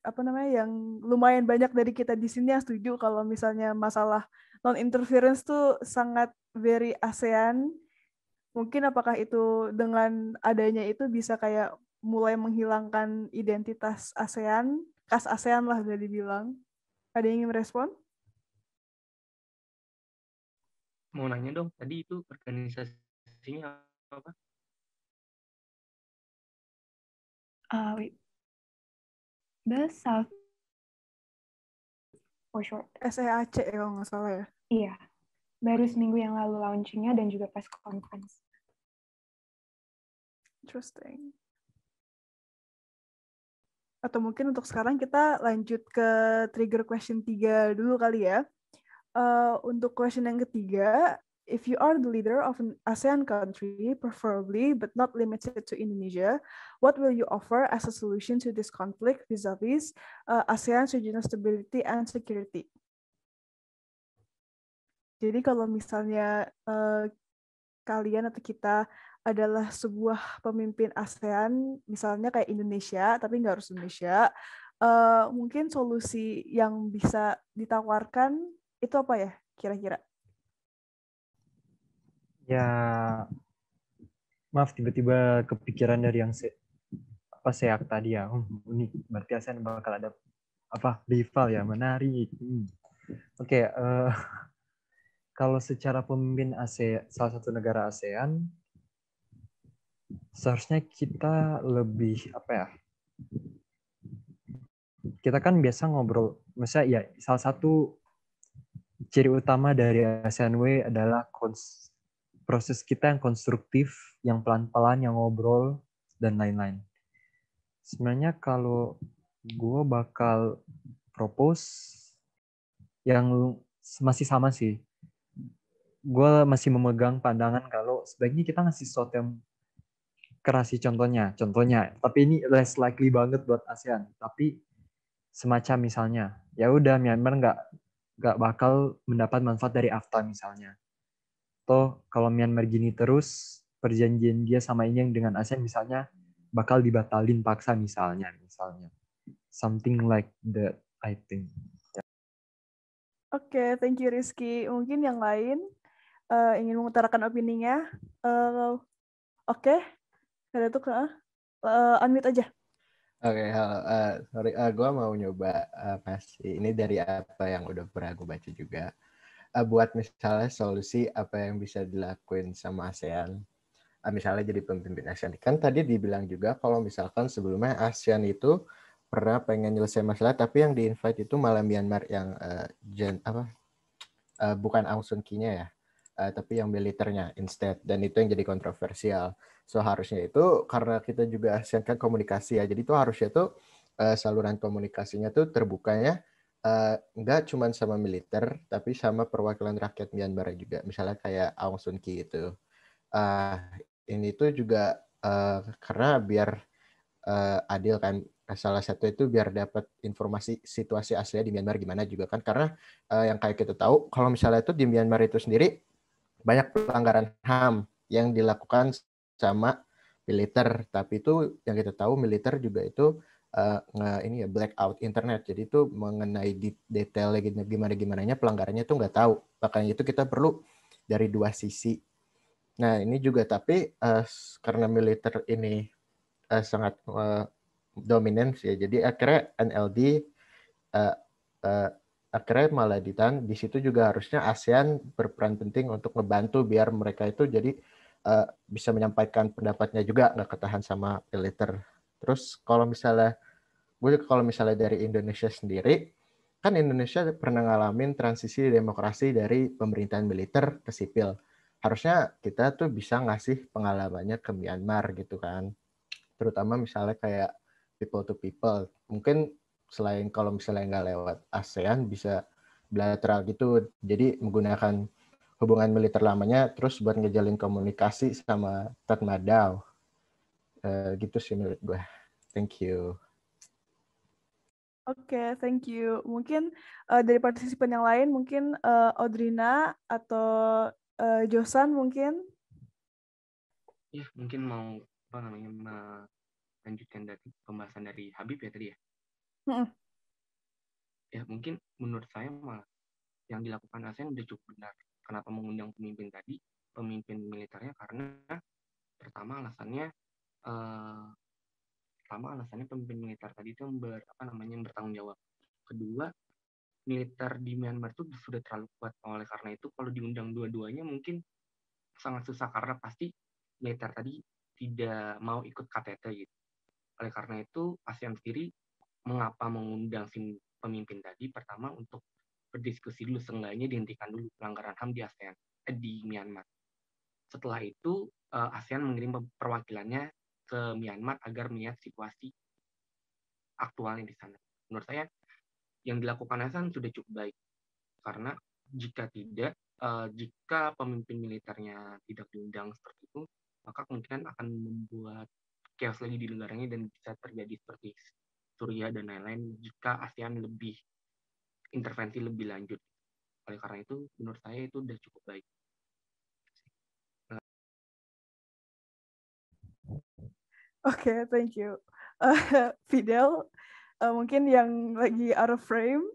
yang lumayan banyak dari kita di sini yang setuju kalau misalnya masalah non-interference tuh sangat very ASEAN. Mungkin apakah itu dengan adanya itu bisa kayak mulai menghilangkan identitas ASEAN, khas ASEAN lah udah dibilang. Ada yang ingin merespon? Mau nanya dong, tadi itu organisasinya apa? Wait. The South for short. SEAC ya kalau nggak salah ya? Iya. Baru seminggu yang lalu launching-nya dan juga press conference. Interesting. Atau mungkin untuk sekarang kita lanjut ke trigger question 3 dulu kali ya. Untuk question yang ketiga, If you are the leader of an ASEAN country, preferably but not limited to Indonesia, what will you offer as a solution to this conflict vis-a-vis ASEAN's regional stability and security? Jadi kalau misalnya kalian atau kita adalah sebuah pemimpin ASEAN, misalnya kayak Indonesia, tapi nggak harus Indonesia, mungkin solusi yang bisa ditawarkan itu apa ya kira-kira? Ya, maaf tiba-tiba kepikiran dari yang SEAC tadi ya. Unik, berarti ASEAN bakal ada rival ya, menarik. Oke, kalau secara pemimpin ASEAN, salah satu negara ASEAN, seharusnya kita lebih kita kan biasa ngobrol, misalnya ya salah satu ciri utama dari ASEAN Way adalah proses kita yang konstruktif, yang pelan-pelan, yang ngobrol, dan lain-lain. Sebenarnya kalau gue bakal propose yang masih sama sih. Gue masih memegang pandangan kalau sebaiknya kita ngasih sesuatu yang keras sih contohnya. Tapi ini less likely banget buat ASEAN. Tapi semacam misalnya, ya udah Myanmar nggak bakal mendapat manfaat dari AFTA misalnya. Toh kalau Myanmar gini terus, perjanjian dia sama ini yang dengan ASEAN misalnya bakal dibatalin paksa misalnya. Something like that, I think. Oke, thank you Rizky. Mungkin yang lain ingin mengutarakan opininya. Oke, ada tuh unmute aja. Oke, halo. Sorry, gue mau nyoba masih ini dari apa yang udah pernah gue baca juga. Buat misalnya solusi apa yang bisa dilakuin sama ASEAN. Misalnya jadi pemimpin ASEAN. Kan tadi dibilang juga kalau misalkan sebelumnya ASEAN itu pernah pengen nyelesain masalah, tapi yang di-invite itu malah Myanmar yang bukan Aung San Suu Kyi-nya ya, tapi yang militernya instead. Dan itu yang jadi kontroversial. So harusnya itu karena kita juga ASEAN kan komunikasi ya, jadi itu harusnya tuh saluran komunikasinya tuh terbukanya nggak cuma sama militer, tapi sama perwakilan rakyat Myanmar juga. Misalnya kayak Aung San Suu Kyi itu. Ini tuh juga karena biar adil kan, salah satu itu biar dapat informasi situasi aslinya di Myanmar gimana juga kan, karena yang kayak kita tahu kalau misalnya itu di Myanmar itu sendiri banyak pelanggaran HAM yang dilakukan sama militer, tapi itu yang kita tahu militer juga itu ini ya blackout internet, jadi itu mengenai detailnya gimana-gimananya pelanggarannya itu nggak tahu, makanya itu kita perlu dari dua sisi. Nah ini juga tapi karena militer ini sangat dominan ya, jadi akhirnya NLD akhirnya malah di situ juga harusnya ASEAN berperan penting untuk ngebantu biar mereka itu jadi bisa menyampaikan pendapatnya juga nggak ketahan sama militer. Terus kalau misalnya dari Indonesia sendiri, kan Indonesia pernah ngalamin transisi demokrasi dari pemerintahan militer ke sipil. Harusnya kita tuh bisa ngasih pengalamannya ke Myanmar gitu kan. Terutama misalnya kayak people to people. Mungkin selain kalau misalnya nggak lewat ASEAN bisa bilateral gitu. Jadi menggunakan hubungan militer lamanya terus buat ngejalin komunikasi sama Tatmadaw. Gitu sih menurut gue. Thank you. Oke, thank you. Mungkin dari partisipan yang lain, mungkin Audrina atau Josan mungkin? Ya, mungkin mau melanjutkan dari pembahasan dari Habib ya tadi ya. Ya, mungkin menurut saya malah yang dilakukan ASEAN udah cukup benar. Kenapa mengundang pemimpin tadi, pemimpin militernya, karena pertama alasannya pemimpin militer tadi itu bertanggung jawab. Kedua, militer di Myanmar itu sudah terlalu kuat. Oleh karena itu kalau diundang dua-duanya mungkin sangat susah karena pasti militer tadi tidak mau ikut KTT gitu. Oleh karena itu ASEAN sendiri mengapa mengundang si pemimpin tadi? Pertama untuk berdiskusi dulu, seenggaknya dihentikan dulu pelanggaran HAM di ASEAN di Myanmar. Setelah itu ASEAN mengirim perwakilannya ke Myanmar agar melihat situasi aktualnya di sana. Menurut saya yang dilakukan ASEAN sudah cukup baik, karena jika tidak jika pemimpin militernya tidak diundang seperti itu, maka kemungkinan akan membuat chaos lagi di negaranya dan bisa terjadi seperti Suriah dan lain-lain jika ASEAN lebih intervensi lebih lanjut. Oleh karena itu, menurut saya itu udah cukup baik. Oke, thank you. Fidel, mungkin yang lagi out of frame,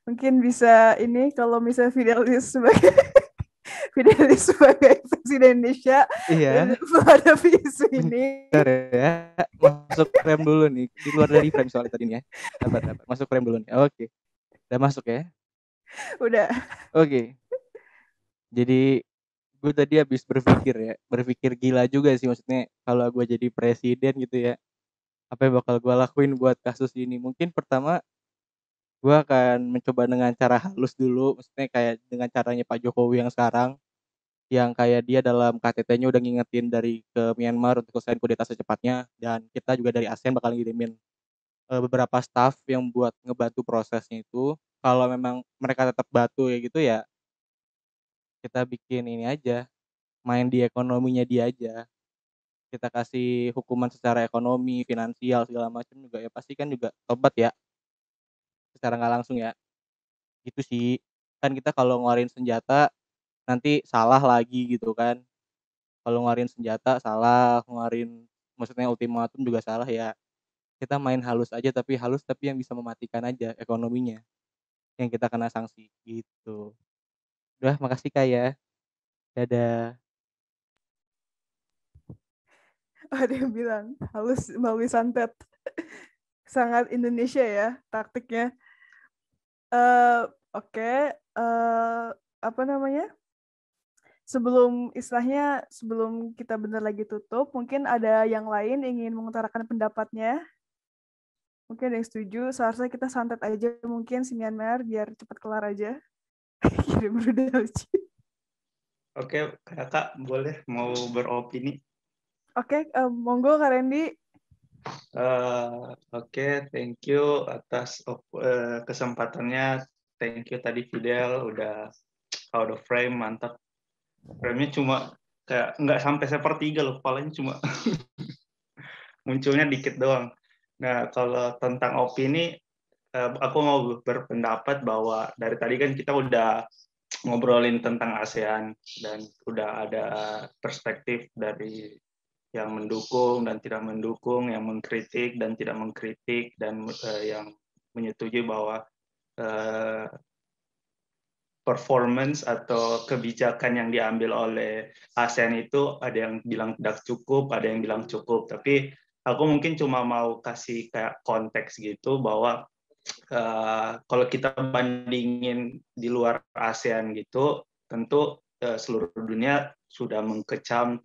mungkin bisa ini kalau misalnya Fidelis sebagai Presiden Indonesia Iya. menghadapi isu ini. Bentar ya, masuk frame dulu nih. Di luar dari frame soalnya tadi nih ya. Dapat. Masuk frame dulu nih. Oke. Udah masuk ya? Udah. Oke. Jadi gue tadi habis berpikir gila juga sih, maksudnya kalau gue jadi presiden gitu ya, apa yang bakal gue lakuin buat kasus ini. Mungkin pertama gue akan mencoba dengan cara halus dulu, maksudnya kayak dengan caranya Pak Jokowi yang sekarang, yang kayak dia dalam KTT-nya udah ngingetin dari ke Myanmar untuk selesai kudeta secepatnya, dan kita juga dari ASEAN bakal ngirimin beberapa staff yang buat ngebantu prosesnya itu. Kalau memang mereka tetap batu ya gitu ya, kita bikin ini aja, main di ekonominya dia aja. Kita kasih hukuman secara ekonomi, finansial segala macam juga ya pasti kan juga tobat ya, secara nggak langsung ya. Gitu sih. Kan kita kalau ngeluarin senjata nanti salah lagi gitu kan. Kalau ngeluarin senjata salah, ngeluarin maksudnya ultimatum juga salah ya. Kita main halus aja, tapi halus tapi yang bisa mematikan aja ekonominya, yang kita kena sanksi gitu. Udah, makasih Kak ya. Dadah. Ada yang bilang halus melalui santet. Sangat Indonesia ya taktiknya. Oke. Apa namanya? Sebelum kita benar lagi tutup, mungkin ada yang lain ingin mengutarakan pendapatnya. Mungkin ada yang setuju, seharusnya kita santet aja mungkin si Myanmar biar cepat kelar aja. Kirim rudal. Oke, Kakak boleh mau beropini. Oke, monggo Kak Randy. Oke, thank you atas kesempatannya. Thank you tadi Fidel udah out of frame, mantap. Frame-nya cuma kayak nggak sampai sepertiga loh, kepalanya cuma munculnya dikit doang. Nah, kalau tentang opini, aku mau berpendapat bahwa dari tadi kan kita udah ngobrolin tentang ASEAN dan udah ada perspektif dari yang mendukung dan tidak mendukung, yang mengkritik dan tidak mengkritik, dan yang menyetujui bahwa performance atau kebijakan yang diambil oleh ASEAN itu ada yang bilang tidak cukup, ada yang bilang cukup. Tapi aku mungkin cuma mau kasih kayak konteks gitu bahwa kalau kita bandingin di luar ASEAN gitu, tentu seluruh dunia sudah mengecam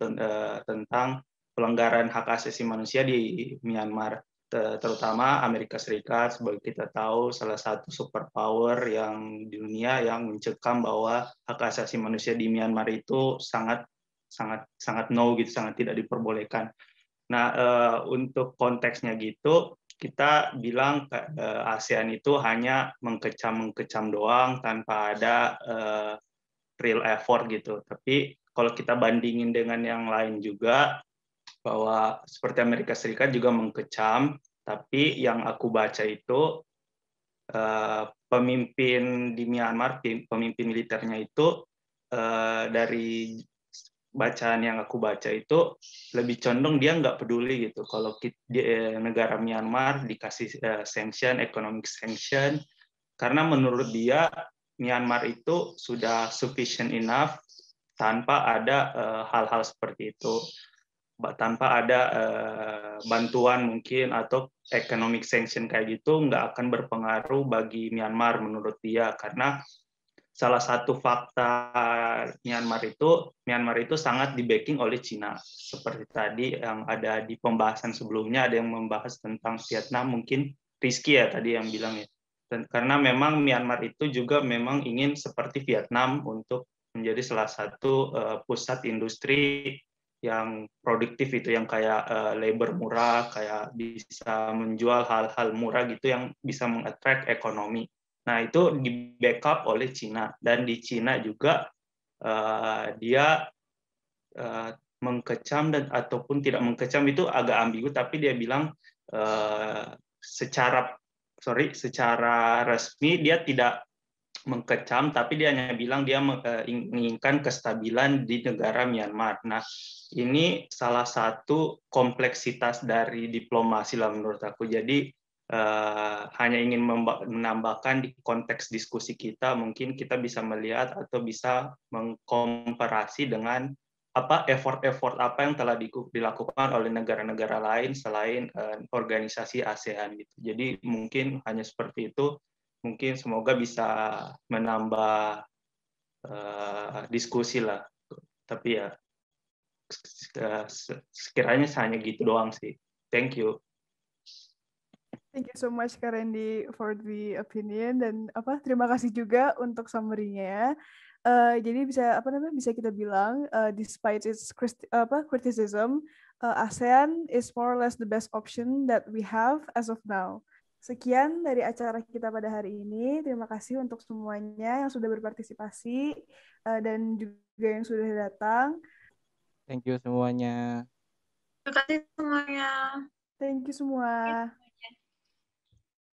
tentang pelanggaran hak asasi manusia di Myanmar, terutama Amerika Serikat sebagai kita tahu salah satu superpower yang di dunia yang mencekam bahwa hak asasi manusia di Myanmar itu sangat no gitu, sangat tidak diperbolehkan. Nah, untuk konteksnya gitu, kita bilang ASEAN itu hanya mengkecam doang tanpa ada real effort gitu. Tapi kalau kita bandingin dengan yang lain juga, bahwa seperti Amerika Serikat juga mengkecam, tapi yang aku baca itu pemimpin di Myanmar, pemimpin militernya itu dari bacaan yang aku baca itu lebih condong dia nggak peduli gitu kalau negara Myanmar dikasih sanction, economic sanction, karena menurut dia Myanmar itu sudah sufficient enough tanpa ada hal-hal seperti itu, tanpa ada bantuan mungkin atau economic sanction kayak gitu nggak akan berpengaruh bagi Myanmar menurut dia, karena salah satu fakta Myanmar itu sangat di-backing oleh Cina. Seperti tadi yang ada di pembahasan sebelumnya, ada yang membahas tentang Vietnam, mungkin Rizky ya tadi yang bilang ya. Dan karena memang Myanmar itu juga memang ingin seperti Vietnam untuk menjadi salah satu pusat industri yang produktif itu, yang kayak labor murah, kayak bisa menjual hal-hal murah gitu yang bisa meng-attract ekonomi. Nah, itu di backup oleh Cina. Dan di Cina juga dia mengkecam dan ataupun tidak mengkecam itu agak ambigu, tapi dia bilang secara resmi dia tidak mengkecam, tapi dia hanya bilang dia menginginkan kestabilan di negara Myanmar. Nah, ini salah satu kompleksitas dari diplomasi lah menurut aku. Jadi hanya ingin menambahkan di konteks diskusi kita, mungkin kita bisa melihat atau bisa mengkomparasi dengan effort-effort apa yang telah dilakukan oleh negara-negara lain selain organisasi ASEAN gitu. Jadi mungkin hanya seperti itu. Mungkin semoga bisa menambah diskusi lah. Tapi ya sekiranya hanya gitu doang sih. Thank you. Thank you so much Kak Randy for the opinion, dan terima kasih juga untuk summary-nya. Jadi bisa kita bilang despite its criticism, ASEAN is more or less the best option that we have as of now. Sekian dari acara kita pada hari ini. Terima kasih untuk semuanya yang sudah berpartisipasi dan juga yang sudah datang. Thank you semuanya. Terima kasih semuanya. Thank you semua.